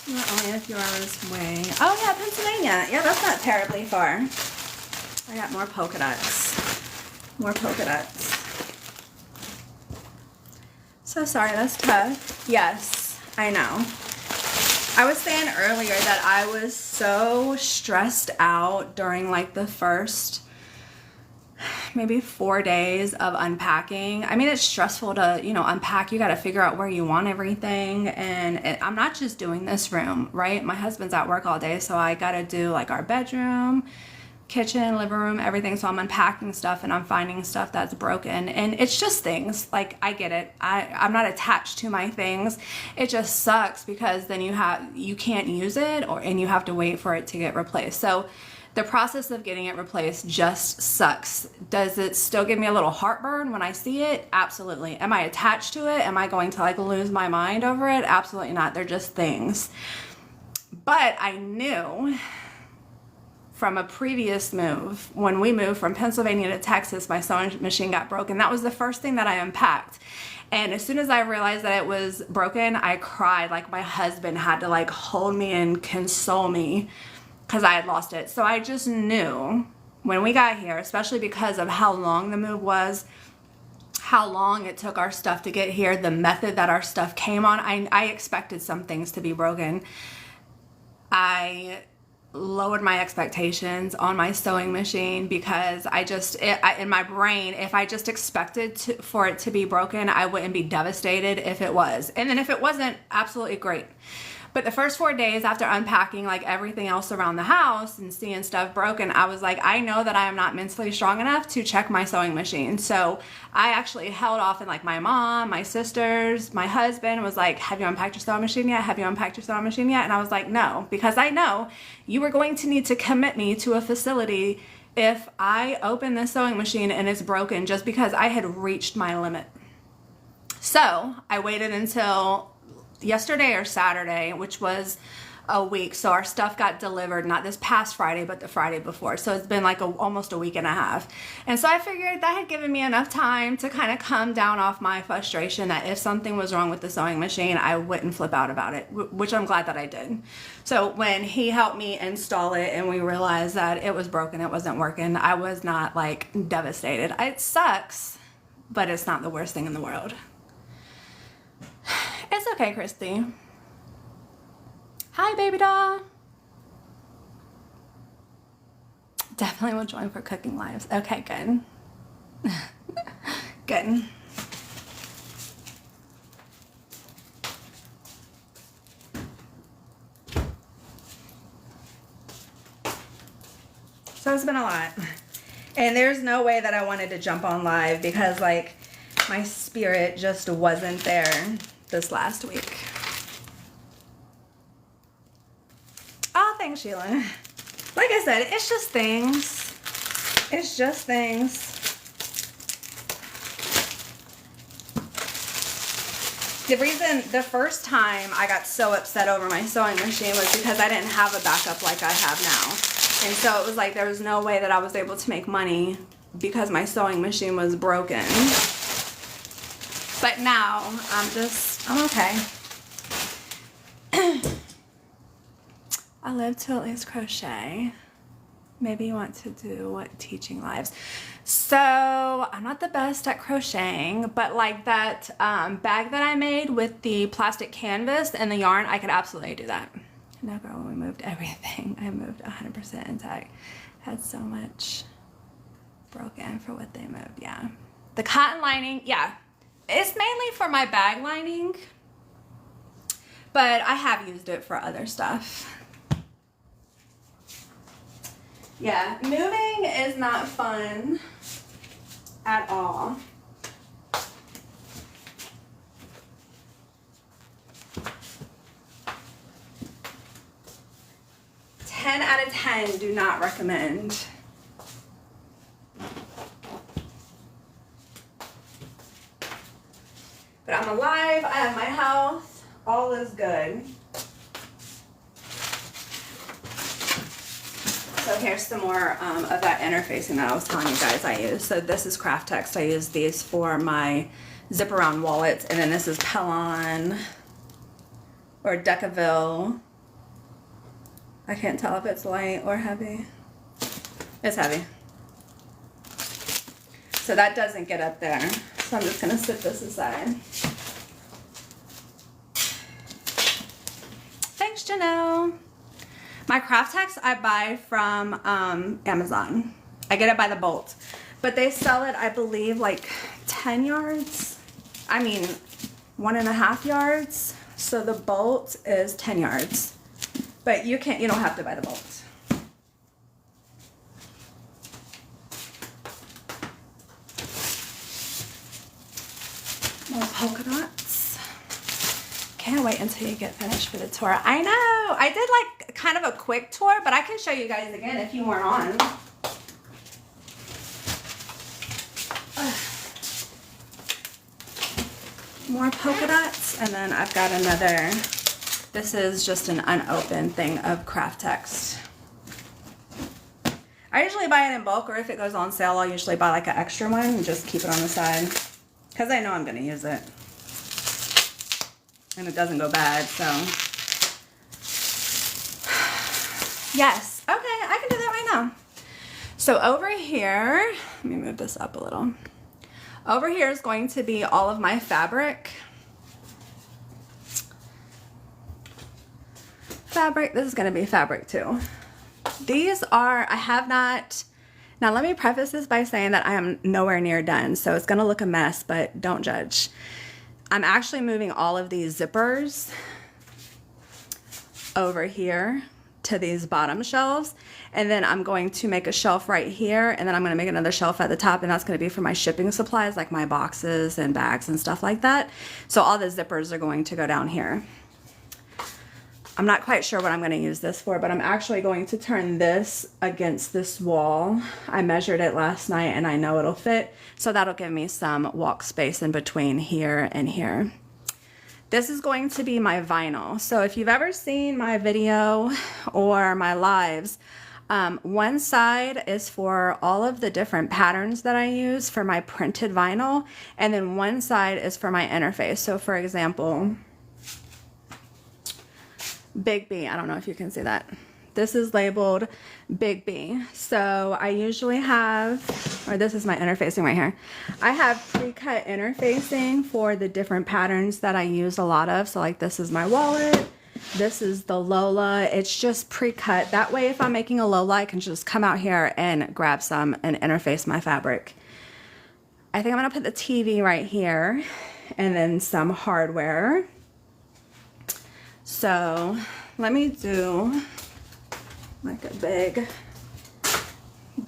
We're only a few hours away. Oh yeah, Pennsylvania. Yeah, that's not terribly far. I got more polka dots. More polka dots. So sorry, that's tough. Yes, I know. I was saying earlier that I was so stressed out during like the first maybe 4 days of unpacking. I mean, it's stressful to, you know, unpack. You got to figure out where you want everything. And I'm not just doing this room, right? My husband's at work all day, so I got to do like our bedroom, kitchen, living room, everything. So I'm unpacking stuff and I'm finding stuff that's broken, and it's just things. Like, I get it. I'm not attached to my things. It just sucks because then you can't use it, and you have to wait for it to get replaced. So the process of getting it replaced just sucks. Does it still give me a little heartburn when I see it? Absolutely. Am I attached to it? Am I going to like lose my mind over it? Absolutely not. They're just things. But I knew from a previous move, when we moved from Pennsylvania to Texas, my sewing machine got broken. That was the first thing that I unpacked. And as soon as I realized that it was broken, I cried. Like, my husband had to like hold me and console me because I had lost it. So I just knew when we got here, especially because of how long the move was, how long it took our stuff to get here, the method that our stuff came on, I expected some things to be broken. I lowered my expectations on my sewing machine because in my brain, if I just expected for it to be broken, I wouldn't be devastated if it was. And then if it wasn't, absolutely great. But the first 4 days after unpacking like everything else around the house and seeing stuff broken, I was like, I know that I am not mentally strong enough to check my sewing machine. So I actually held off, and like my mom, my sisters, my husband was like, have you unpacked your sewing machine yet? Have you unpacked your sewing machine yet? And I was like, no, because I know you were going to need to commit me to a facility if I open this sewing machine and it's broken, just because I had reached my limit. So I waited until yesterday or Saturday, which was a week. So our stuff got delivered not this past Friday, but the Friday before. So it's been like almost a week and a half. And so I figured that had given me enough time to kind of come down off my frustration that if something was wrong with the sewing machine, I wouldn't flip out about it, which I'm glad that I did. So when he helped me install it and we realized that it was broken, it wasn't working, I was not like devastated. It sucks, but it's not the worst thing in the world. It's okay, Christy. Hi, baby doll. Definitely will join for cooking lives. Okay, good. Good. So it's been a lot. And there's no way that I wanted to jump on live because like my spirit just wasn't there this last week. Oh, thanks, Sheila. Like I said, it's just things. It's just things. The first time I got so upset over my sewing machine was because I didn't have a backup like I have now. And so it was like there was no way that I was able to make money because my sewing machine was broken. But now I'm okay. I live to at least crochet. Maybe you want to do teaching lives. So I'm not the best at crocheting, but like that bag that I made with the plastic canvas and the yarn, I could absolutely do that. No, girl, when we moved everything, I moved 100% intact. Had so much broken for what they moved. Yeah. The cotton lining, yeah. It's mainly for my bag lining, but I have used it for other stuff. Yeah, moving is not fun at all. Ten out of 10 do not recommend. But I'm alive, I have my health, all is good. So here's some more of that interfacing that I was telling you guys I use. So this is Craft Text. I use these for my zip around wallets. And then this is Pellon or Decaville. I can't tell if it's light or heavy. It's heavy. So that doesn't get up there. So I'm just gonna sit this aside. Thanks, Janelle. My Craft Text I buy from Amazon. I get it by the bolt. But they sell it, I believe, like 10 yards. I mean, 1.5 yards. So the bolt is 10 yards. But you don't have to buy the bolt. More polka dots. Can't wait until you get finished for the tour. I know. I did like kind of a quick tour, but I can show you guys again if you weren't on. More polka dots, and then I've got another. This is just an unopened thing of Craft Text. I usually buy it in bulk, or if it goes on sale, I'll usually buy like an extra one and just keep it on the side. Because I know I'm going to use it. And it doesn't go bad, so. Yes. Okay, I can do that right now. So over here, let me move this up a little. Over here is going to be all of my fabric. This is going to be fabric too. These are, I have not, now let me preface this by saying that I am nowhere near done, so it's going to look a mess, but don't judge. I'm actually moving all of these zippers over here to these bottom shelves, and then I'm going to make a shelf right here, and then I'm going to make another shelf at the top, and that's going to be for my shipping supplies, like my boxes and bags and stuff like that. So all the zippers are going to go down here. I'm not quite sure what I'm going to use this for, but I'm actually going to turn this against this wall. I measured it last night and I know it'll fit, so that'll give me some walk space in between here and here. This is going to be my vinyl. So if you've ever seen my video or my lives, one side is for all of the different patterns that I use for my printed vinyl, and then one side is for my interface. So for example, Big B, I don't know if you can see that. This is labeled Big B. So I usually have, or this is my interfacing right here. I have pre-cut interfacing for the different patterns that I use a lot of. So like this is my wallet. This is the Lola. It's just pre-cut. That way if I'm making a Lola, I can just come out here and grab some and interface my fabric. I think I'm gonna put the TV right here and then some hardware. So let me do like a big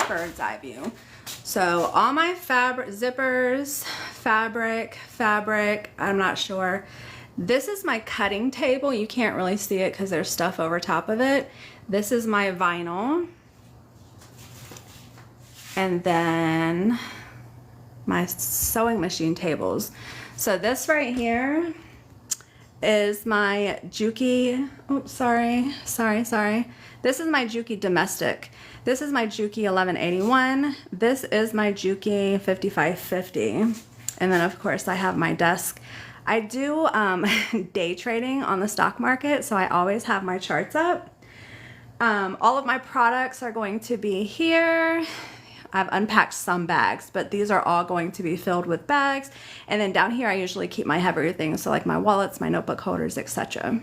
bird's eye view. So all my fabric, zippers, fabric, I'm not sure. This is my cutting table. You can't really see it because there's stuff over top of it. This is my vinyl. And then my sewing machine tables. So this right here is my Juki, oops, sorry. This is my Juki Domestic. This is my Juki 1181. This is my Juki 5550. And then of course I have my desk. I do day trading on the stock market, so I always have my charts up. All of my products are going to be here. I've unpacked some bags, but these are all going to be filled with bags. And then down here, I usually keep my heavier things, so like my wallets, my notebook holders, etc.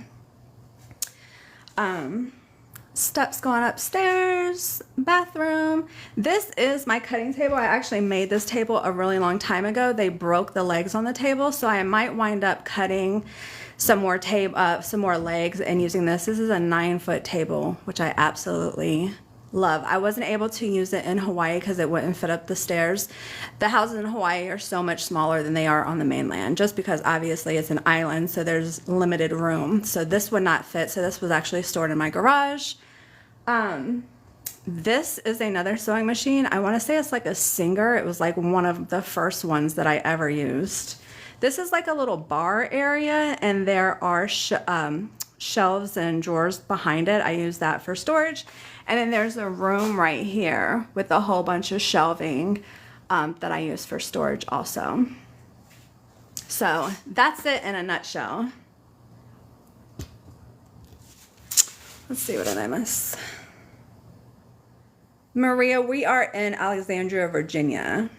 Steps going upstairs, bathroom. This is my cutting table. I actually made this table a really long time ago. They broke the legs on the table, so I might wind up cutting some more legs and using this. This is a 9-foot table, which I absolutely love. I wasn't able to use it in Hawaii because it wouldn't fit up the stairs. The houses in Hawaii are so much smaller than they are on the mainland, just because obviously it's an island, so there's limited room. So this would not fit, so this was actually stored in my garage. This is another sewing machine. I want to say it's like a Singer. It was like one of the first ones that I ever used. This is like a little bar area, and there are shelves and drawers behind it. I use that for storage. And then there's a room right here with a whole bunch of shelving that I use for storage also. So that's it in a nutshell. Let's see, what did I miss? Maria, we are in Alexandria, Virginia.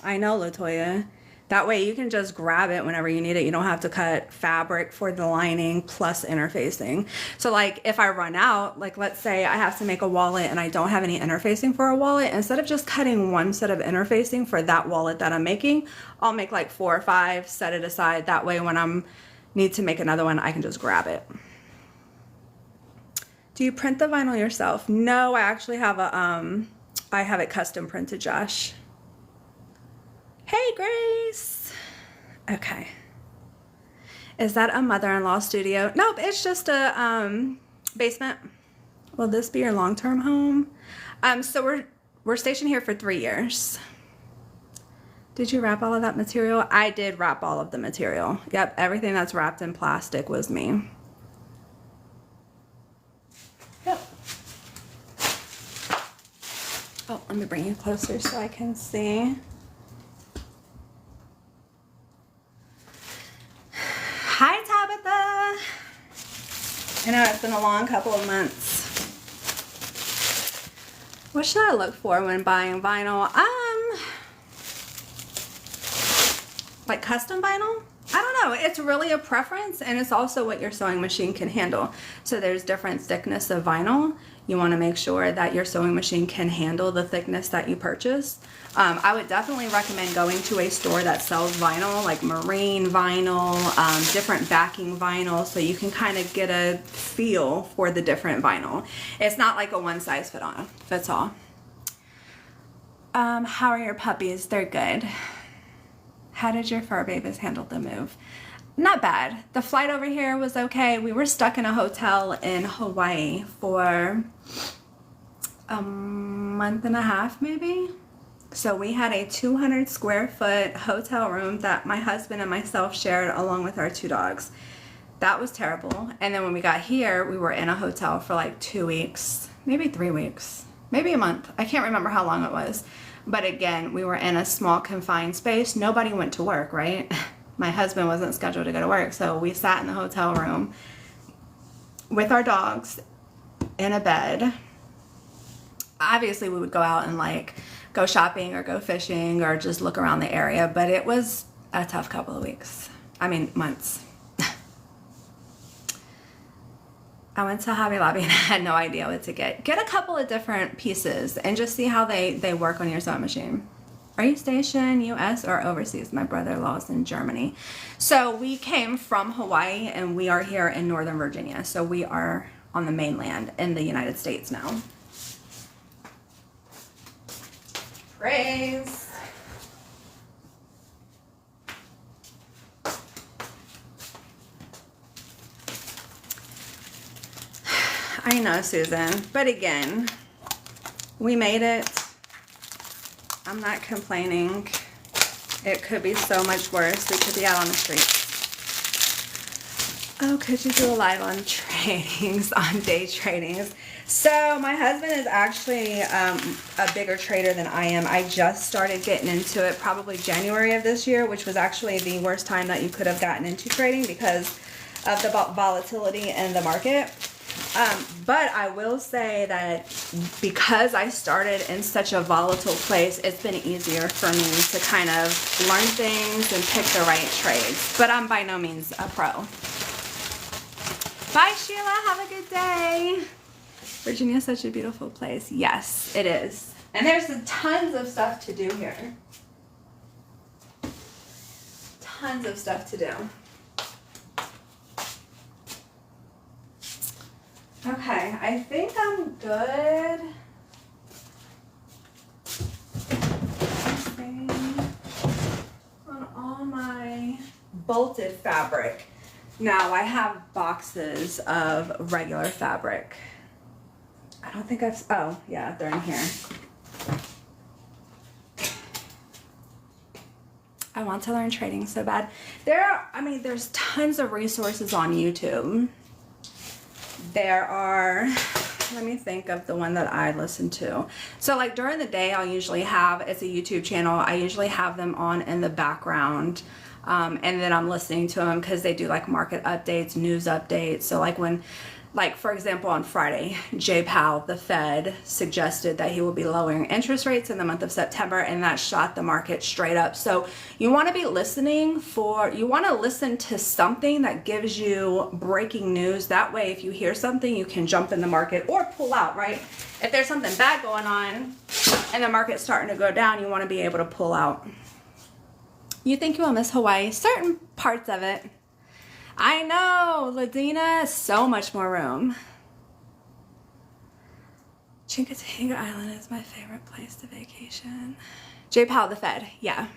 I know, Latoya. That way you can just grab it whenever you need it. You don't have to cut fabric for the lining plus interfacing. So like if I run out, like let's say I have to make a wallet and I don't have any interfacing for a wallet, instead of just cutting one set of interfacing for that wallet that I'm making, I'll make like 4 or 5, set it aside. That way when I need to make another one, I can just grab it. Do you print the vinyl yourself? No, I actually have I have it custom printed, Josh. Hey, Grace. Okay. Is that a mother-in-law studio? Nope, it's just a basement. Will this be your long-term home? So we're stationed here for 3 years. Did you wrap all of that material? I did wrap all of the material. Yep, everything that's wrapped in plastic was me. Yep. Oh, let me bring you closer so I can see. Hi, Tabitha. I know it's been a long couple of months. What should I look for when buying vinyl? Like custom vinyl? I don't know. It's really a preference, and it's also what your sewing machine can handle. So there's different thickness of vinyl. You want to make sure that your sewing machine can handle the thickness that you purchase. I would definitely recommend going to a store that sells vinyl, like marine vinyl, different backing vinyl, so you can kind of get a feel for the different vinyl. It's not like a one-size-fits all. How are your puppies? They're good. How did your fur babies handle the move? Not bad. The flight over here was okay. We were stuck in a hotel in Hawaii for a month and a half, maybe. So we had a 200 square foot hotel room that my husband and myself shared along with our 2 dogs. That was terrible. And then when we got here, we were in a hotel for like 2 weeks, maybe 3 weeks, maybe a month. I can't remember how long it was. But again, we were in a small confined space. Nobody went to work, right? My husband wasn't scheduled to go to work, so we sat in the hotel room with our dogs in a bed. Obviously, we would go out and like go shopping or go fishing or just look around the area, but it was a tough couple of weeks. I mean, months. I went to Hobby Lobby and I had no idea what to get. Get a couple of different pieces and just see how they work on your sewing machine. Are you stationed US or overseas? My brother-in-law's in Germany. So we came from Hawaii and we are here in Northern Virginia. So we are on the mainland in the United States now. Praise. I know, Susan, but again, we made it. I'm not complaining. It could be so much worse. We could be out on the streets. Oh, could you do a live on tradings, on day tradings? So my husband is actually a bigger trader than I am. I just started getting into it probably January of this year, which was actually the worst time that you could have gotten into trading because of the volatility in the market. But I will say that because I started in such a volatile place, it's been easier for me to kind of learn things and pick the right trades. But I'm by no means a pro. Bye, Sheila. Have a good day. Virginia is such a beautiful place. Yes, it is. And there's tons of stuff to do here. Tons of stuff to do. Okay, I think I'm good. On all my bolted fabric. Now I have boxes of regular fabric. I don't think I've, oh yeah, they're in here. I want to learn trading so bad. There's tons of resources on YouTube. There are, let me think of the one that I listen to. So like during the day, I'll usually have, it's a YouTube channel, I usually have them on in the background. And then I'm listening to them because they do like market updates, news updates. So like when, like for example, on Friday, Jay Powell, the Fed, suggested that he will be lowering interest rates in the month of September, and that shot the market straight up. So you want to be listening you want to listen to something that gives you breaking news. That way, if you hear something, you can jump in the market or pull out, right? If there's something bad going on and the market's starting to go down, you want to be able to pull out. You think you will miss Hawaii? Certain parts of it. I know, Ladina, so much more room. Chincoteague Island is my favorite place to vacation. Jay Powell, the Fed, yeah.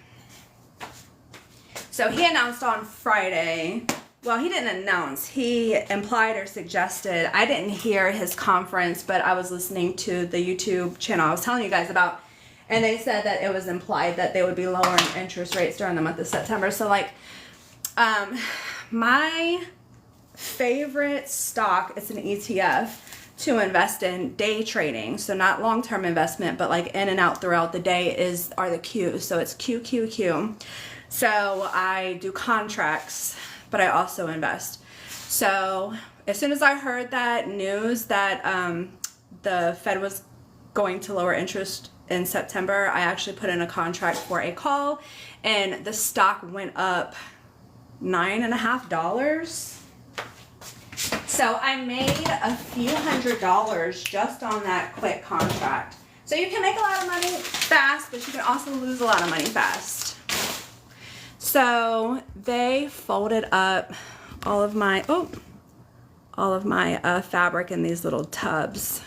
So he announced on Friday, well, he didn't announce, he implied or suggested, I didn't hear his conference, but I was listening to the YouTube channel I was telling you guys about, and they said that it was implied that they would be lowering interest rates during the month of September. So like, my favorite stock, it's an ETF to invest in day trading. So not long-term investment, but like in and out throughout the day are the Qs. So it's QQQ. So I do contracts, but I also invest. So as soon as I heard that news that the Fed was going to lower interest in September, I actually put in a contract for a call, and the stock went up $9.50. So I made a few $100s just on that quick contract. So you can make a lot of money fast, but you can also lose a lot of money fast. So they folded up all of my fabric in these little tubs.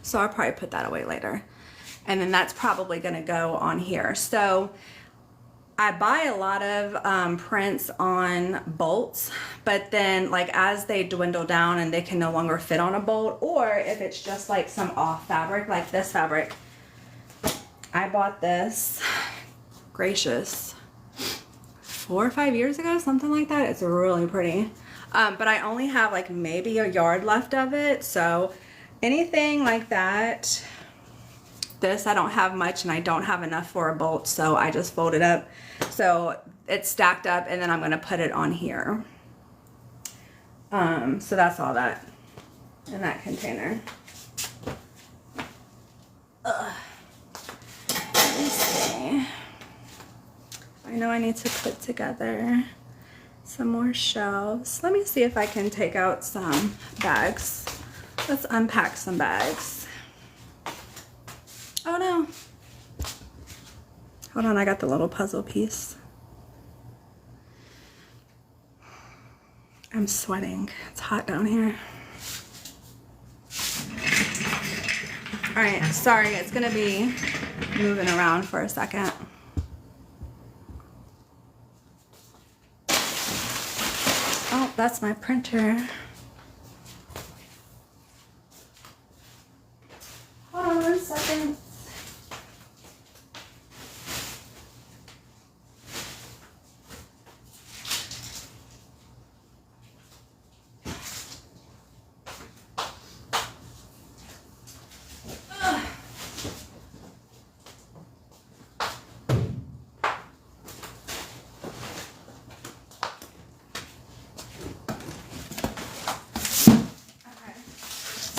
So I'll probably put that away later. And then that's probably going to go on here. So I buy a lot of prints on bolts, but then like as they dwindle down and they can no longer fit on a bolt, or if it's just like some off fabric, like this fabric. I bought this, gracious, 4 or 5 years ago, something like that. It's really pretty. But I only have like maybe a yard left of it. So anything like that, this I don't have much, and I don't have enough for a bolt, so I just fold it up so it's stacked up, and then I'm going to put it on here. So that's all that in that container. Let me see. I know I need to put together some more shelves. Let me see if I can take out some bags. Let's unpack some bags. Oh no. Hold on, I got the little puzzle piece. I'm sweating. It's hot down here. All right, sorry, it's gonna be moving around for a second. Oh, that's my printer. Hold on 1 second.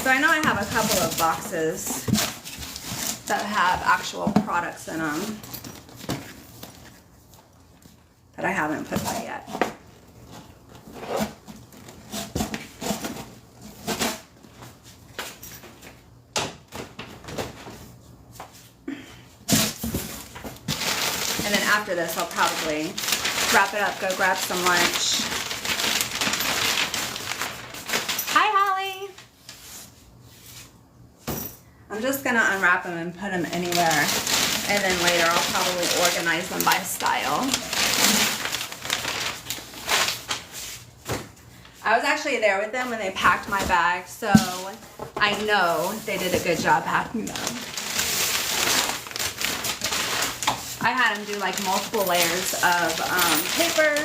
So I know I have a couple of boxes that have actual products in them that I haven't put by yet. after this, I'll probably wrap it up, go grab some lunch. Hi, Holly. I'm just gonna unwrap them and put them anywhere. And then later I'll probably organize them by style. I was actually there with them when they packed my bag, so I know they did a good job packing them. I had them do like multiple layers of paper.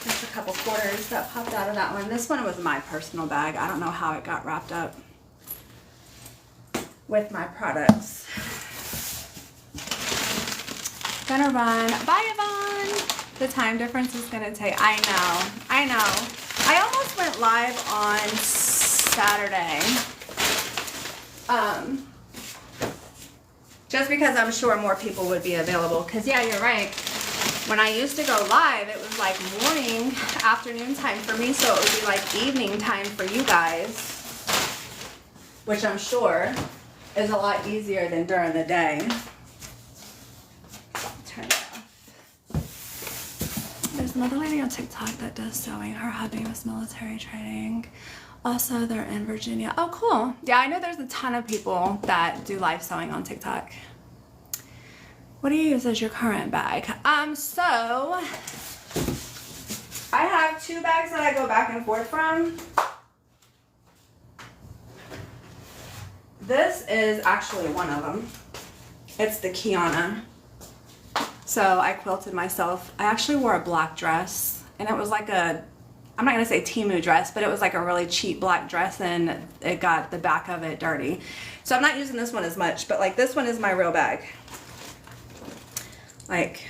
Just a couple quarters that popped out of that one. This one was my personal bag. I don't know how it got wrapped up with my products. Gonna run. Bye, Yvonne. The time difference is gonna take. I know. I almost went live on Saturday. Just because I'm sure more people would be available. Cause yeah, you're right. When I used to go live, it was like morning, afternoon time for me, so it would be like evening time for you guys, which I'm sure is a lot easier than during the day. Turn it off. There's another lady on TikTok that does sewing. Her hubby was military training. Also, they're in Virginia. Oh, cool. Yeah, I know there's a ton of people that do live sewing on TikTok. What do you use as your current bag? So I have two bags that I go back and forth from. This is actually one of them. It's the Kiana. So I quilted myself. I actually wore a black dress, and it was like a, I'm not gonna say Temu dress, but it was like a really cheap black dress, and it got the back of it dirty. So I'm not using this one as much, but like this one is my real bag. Like,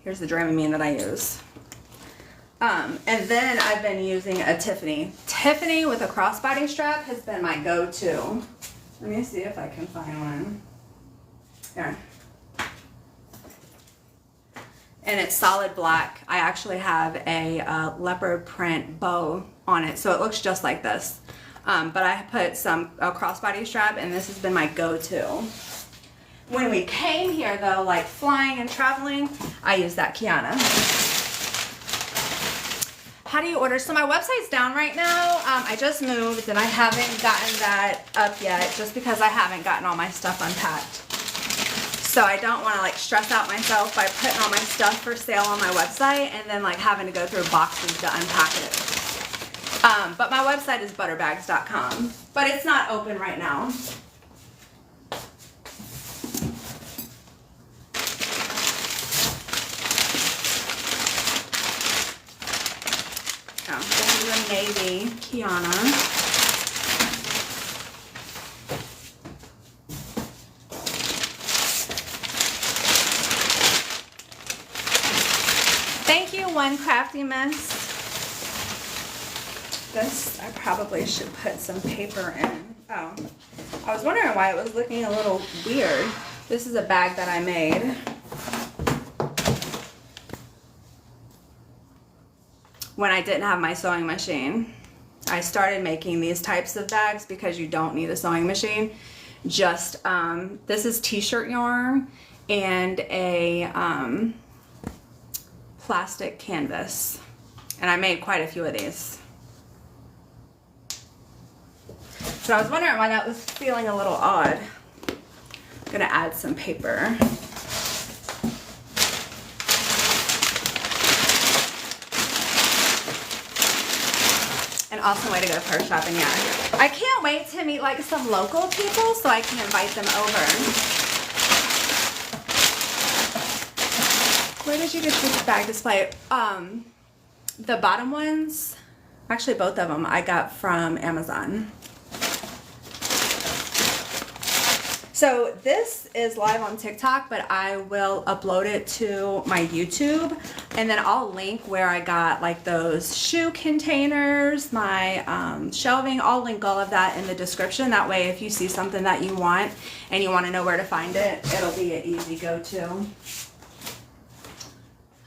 here's the Dramamine that I use. And then I've been using a Tiffany. Tiffany with a crossbody strap has been my go-to. Let me see if I can find one. Here. And it's solid black. I actually have a leopard print bow on it, so it looks just like this. But I put a crossbody strap, and this has been my go-to. When we came here though, like flying and traveling, I used that Kiana. How do you order? So my website's down right now. I just moved and I haven't gotten that up yet just because I haven't gotten all my stuff unpacked. So I don't want to like stress out myself by putting all my stuff for sale on my website and then like having to go through boxes to unpack it. But my website is butterbags.com, but it's not open right now. This is a navy Kiana. Thank you, One Crafty Mess. This, I probably should put some paper in. Oh, I was wondering why it was looking a little weird. This is a bag that I made. When I didn't have my sewing machine. I started making these types of bags because you don't need a sewing machine. Just, this is t-shirt yarn and a plastic canvas. And I made quite a few of these. So I was wondering why that was feeling a little odd. I'm gonna add some paper. An awesome way to go purse shopping, yeah. I can't wait to meet like some local people so I can invite them over. Where did you get this bag display? The bottom ones, actually both of them, I got from Amazon. So this is live on TikTok, but I will upload it to my YouTube, and then I'll link where I got like those shoe containers, my shelving. I'll link all of that in the description. That way if you see something that you want and you want to know where to find it, it'll be an easy go-to.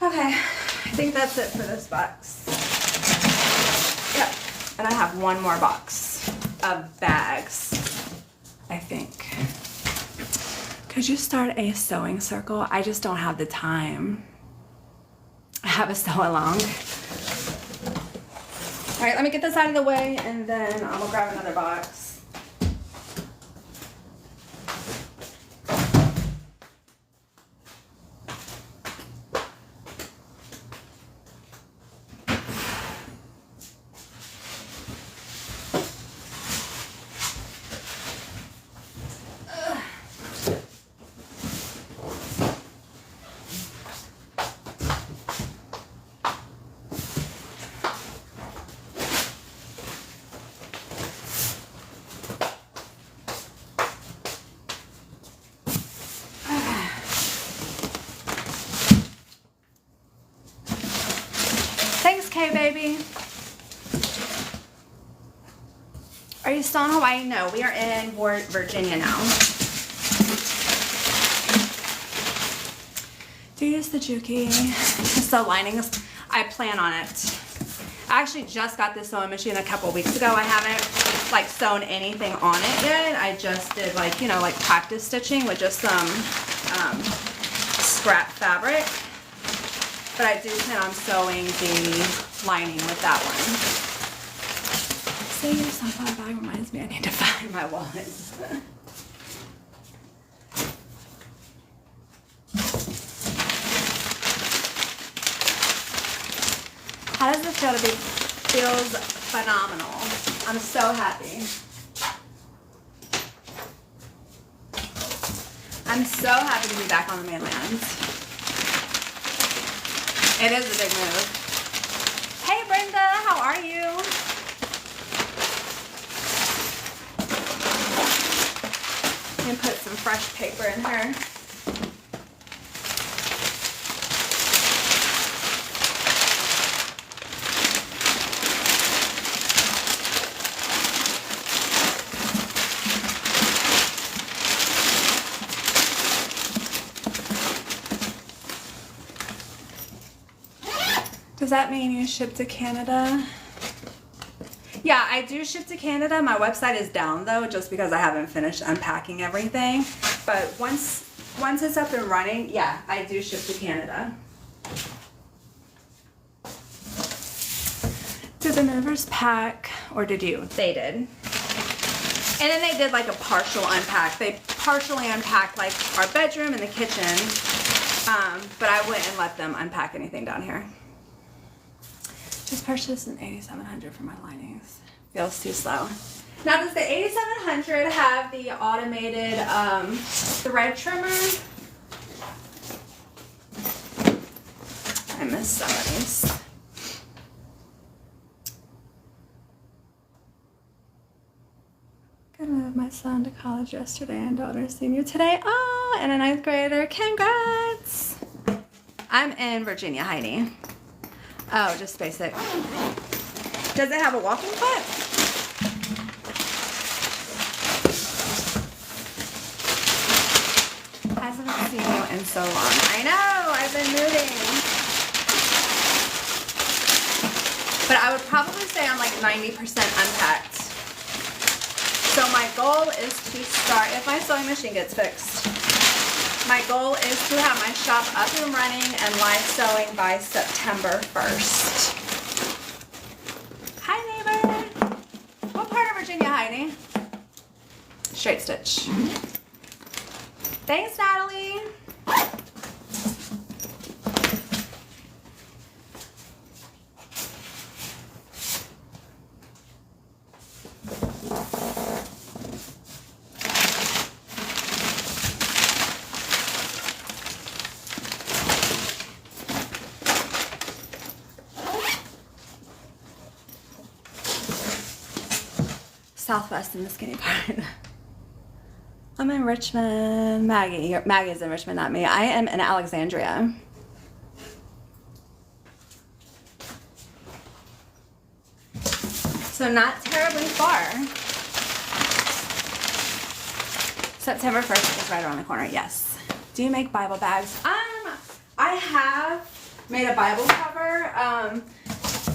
Okay, I think that's it for this box. Yep, and I have one more box. of bags, I think. Could you start a sewing circle? I just don't have the time. I have a sew along. All right, let me get this out of the way and then I'm gonna grab another box. Thanks, Kay, baby. Are you still in Hawaii? No, we are in Virginia now. Do you use the Juki to sew linings? I plan on it. I actually just got this sewing machine a couple weeks ago. I haven't like sewn anything on it yet. I just did like, you know, like practice stitching with just some scrap fabric. But I do plan on sewing the lining with that one. Seeing your sunflower bag reminds me I need to find my wallet. How does it feel to be? Feels phenomenal. I'm so happy. I'm so happy to be back on the mainland. It is a big move. Hey Brenda, how are you? And put some fresh paper in her. Does that mean you ship to Canada? Yeah, I do ship to Canada. My website is down though, just because I haven't finished unpacking everything. But once it's up and running, yeah, I do ship to Canada. Did the movers pack or did you? They did. And then they did like a partial unpack. They partially unpacked like our bedroom and the kitchen, but I wouldn't let them unpack anything down here. Just purchased an 8700 for my linings. Feels too slow. Now, does the 8700 have the automated thread trimmer? I miss some of these. Gonna move my son to college yesterday and daughter senior today. Oh, and a 9th grader. Congrats! I'm in Virginia, Heidi. Oh, just basic. Does it have a walking foot? I haven't seen you in so long. I know, I've been moving. But I would probably say I'm like 90% unpacked. So my goal is to start, if my sewing machine gets fixed, my goal is to have my shop up and running and live sewing by September 1st. Hi, neighbor. What part of Virginia, Heidi? Straight stitch. Thanks, Natalie. Southwest in the skinny part. I'm in Richmond. Maggie's in Richmond, not me. I am in Alexandria. So not terribly far. September 1st is right around the corner, yes. Do you make Bible bags? I have made a Bible cover,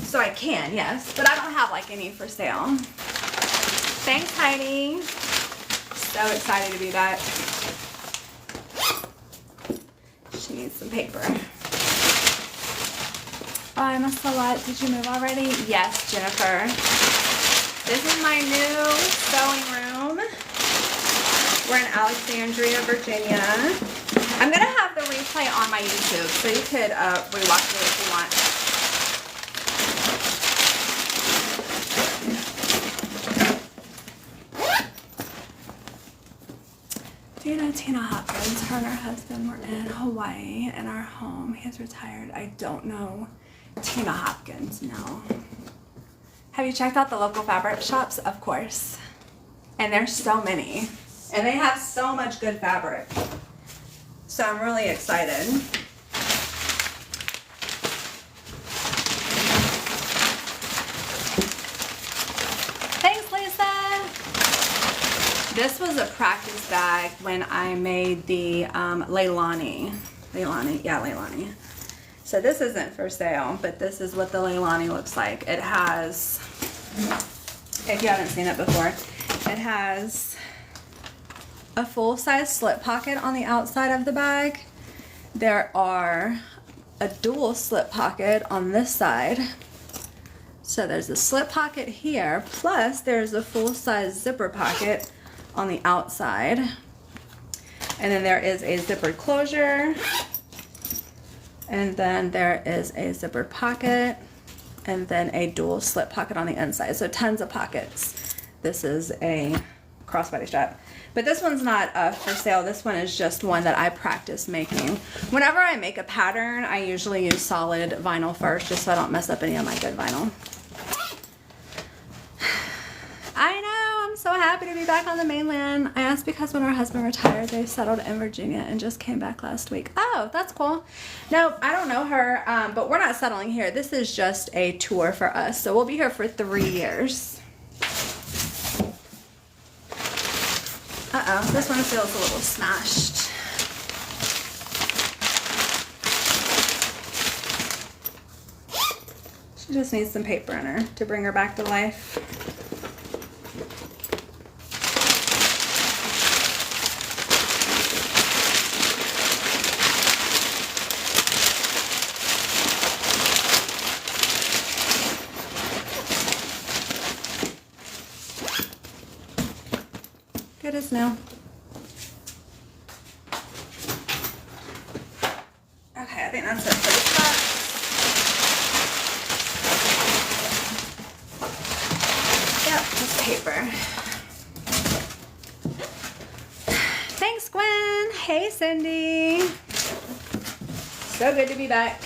so I can, yes. But I don't have like any for sale. Thanks, Heidi. So excited to be back. She needs some paper. Oh, I missed a lot. Did you move already? Yes, Jennifer. This is my new sewing room. We're in Alexandria, Virginia. I'm going to have the replay on my YouTube, so you could rewatch it if you want. Do you know Tina Hopkins? Her and her husband were in Hawaii in our home. He's retired. I don't know Tina Hopkins, no. Have you checked out the local fabric shops? Of course. And there's so many. And they have so much good fabric. So I'm really excited. Thanks, Lisa. This was a practice bag when I made the Leilani. Leilani. So this isn't for sale, but this is what the Leilani looks like. It has, if you haven't seen it before, it has a full-size slip pocket on the outside of the bag. There are a dual slip pocket on this side. So there's a slip pocket here, plus there's a full-size zipper pocket on the outside. And then there is a zippered closure. And then there is a zippered pocket. And then a dual slip pocket on the inside. So tons of pockets. This is a crossbody strap. But this one's not for sale. This one is just one that I practice making. Whenever I make a pattern, I usually use solid vinyl first, just so I don't mess up any of my good vinyl. I know, I'm so happy to be back on the mainland. I asked because when her husband retired, they settled in Virginia and just came back last week. Oh, that's cool. No, I don't know her, but we're not settling here. This is just a tour for us. So we'll be here for 3 years. Uh-oh, this one feels a little smashed. She just needs some paper in her to bring her back to life. Good as new. Okay, I think that's it for this box. Yep, just paper. Thanks, Gwen. Hey, Cindy. So good to be back.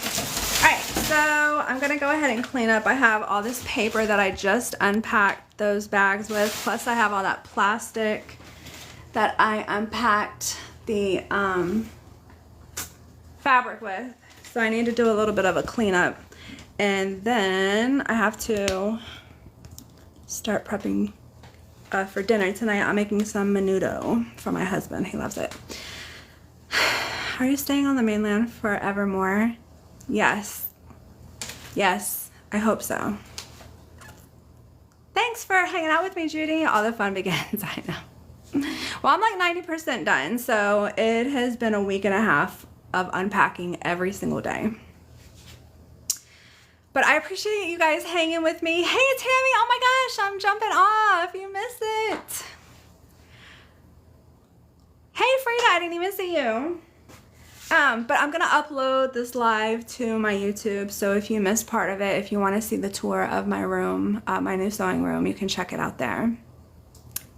Alright, so I'm going to go ahead and clean up. I have all this paper that I just unpacked those bags with, plus I have all that plastic that I unpacked the fabric with. So I need to do a little bit of a cleanup. And then I have to start prepping for dinner tonight. I'm making some menudo for my husband. He loves it. Are you staying on the mainland forevermore? Yes. Yes, I hope so. Thanks for hanging out with me, Judy. All the fun begins, I know. Well, I'm like 90% done, so it has been a week and a half of unpacking every single day. But I appreciate you guys hanging with me. Hey, Tammy, oh my gosh, I'm jumping off. You missed it. Hey, Frida, I didn't even see you. But I'm going to upload this live to my YouTube, so if you missed part of it, if you want to see the tour of my room, my new sewing room, you can check it out there.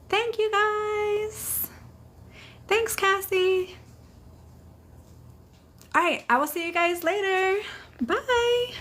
Thank you, guys. Thanks, Cassie. All right, I will see you guys later. Bye.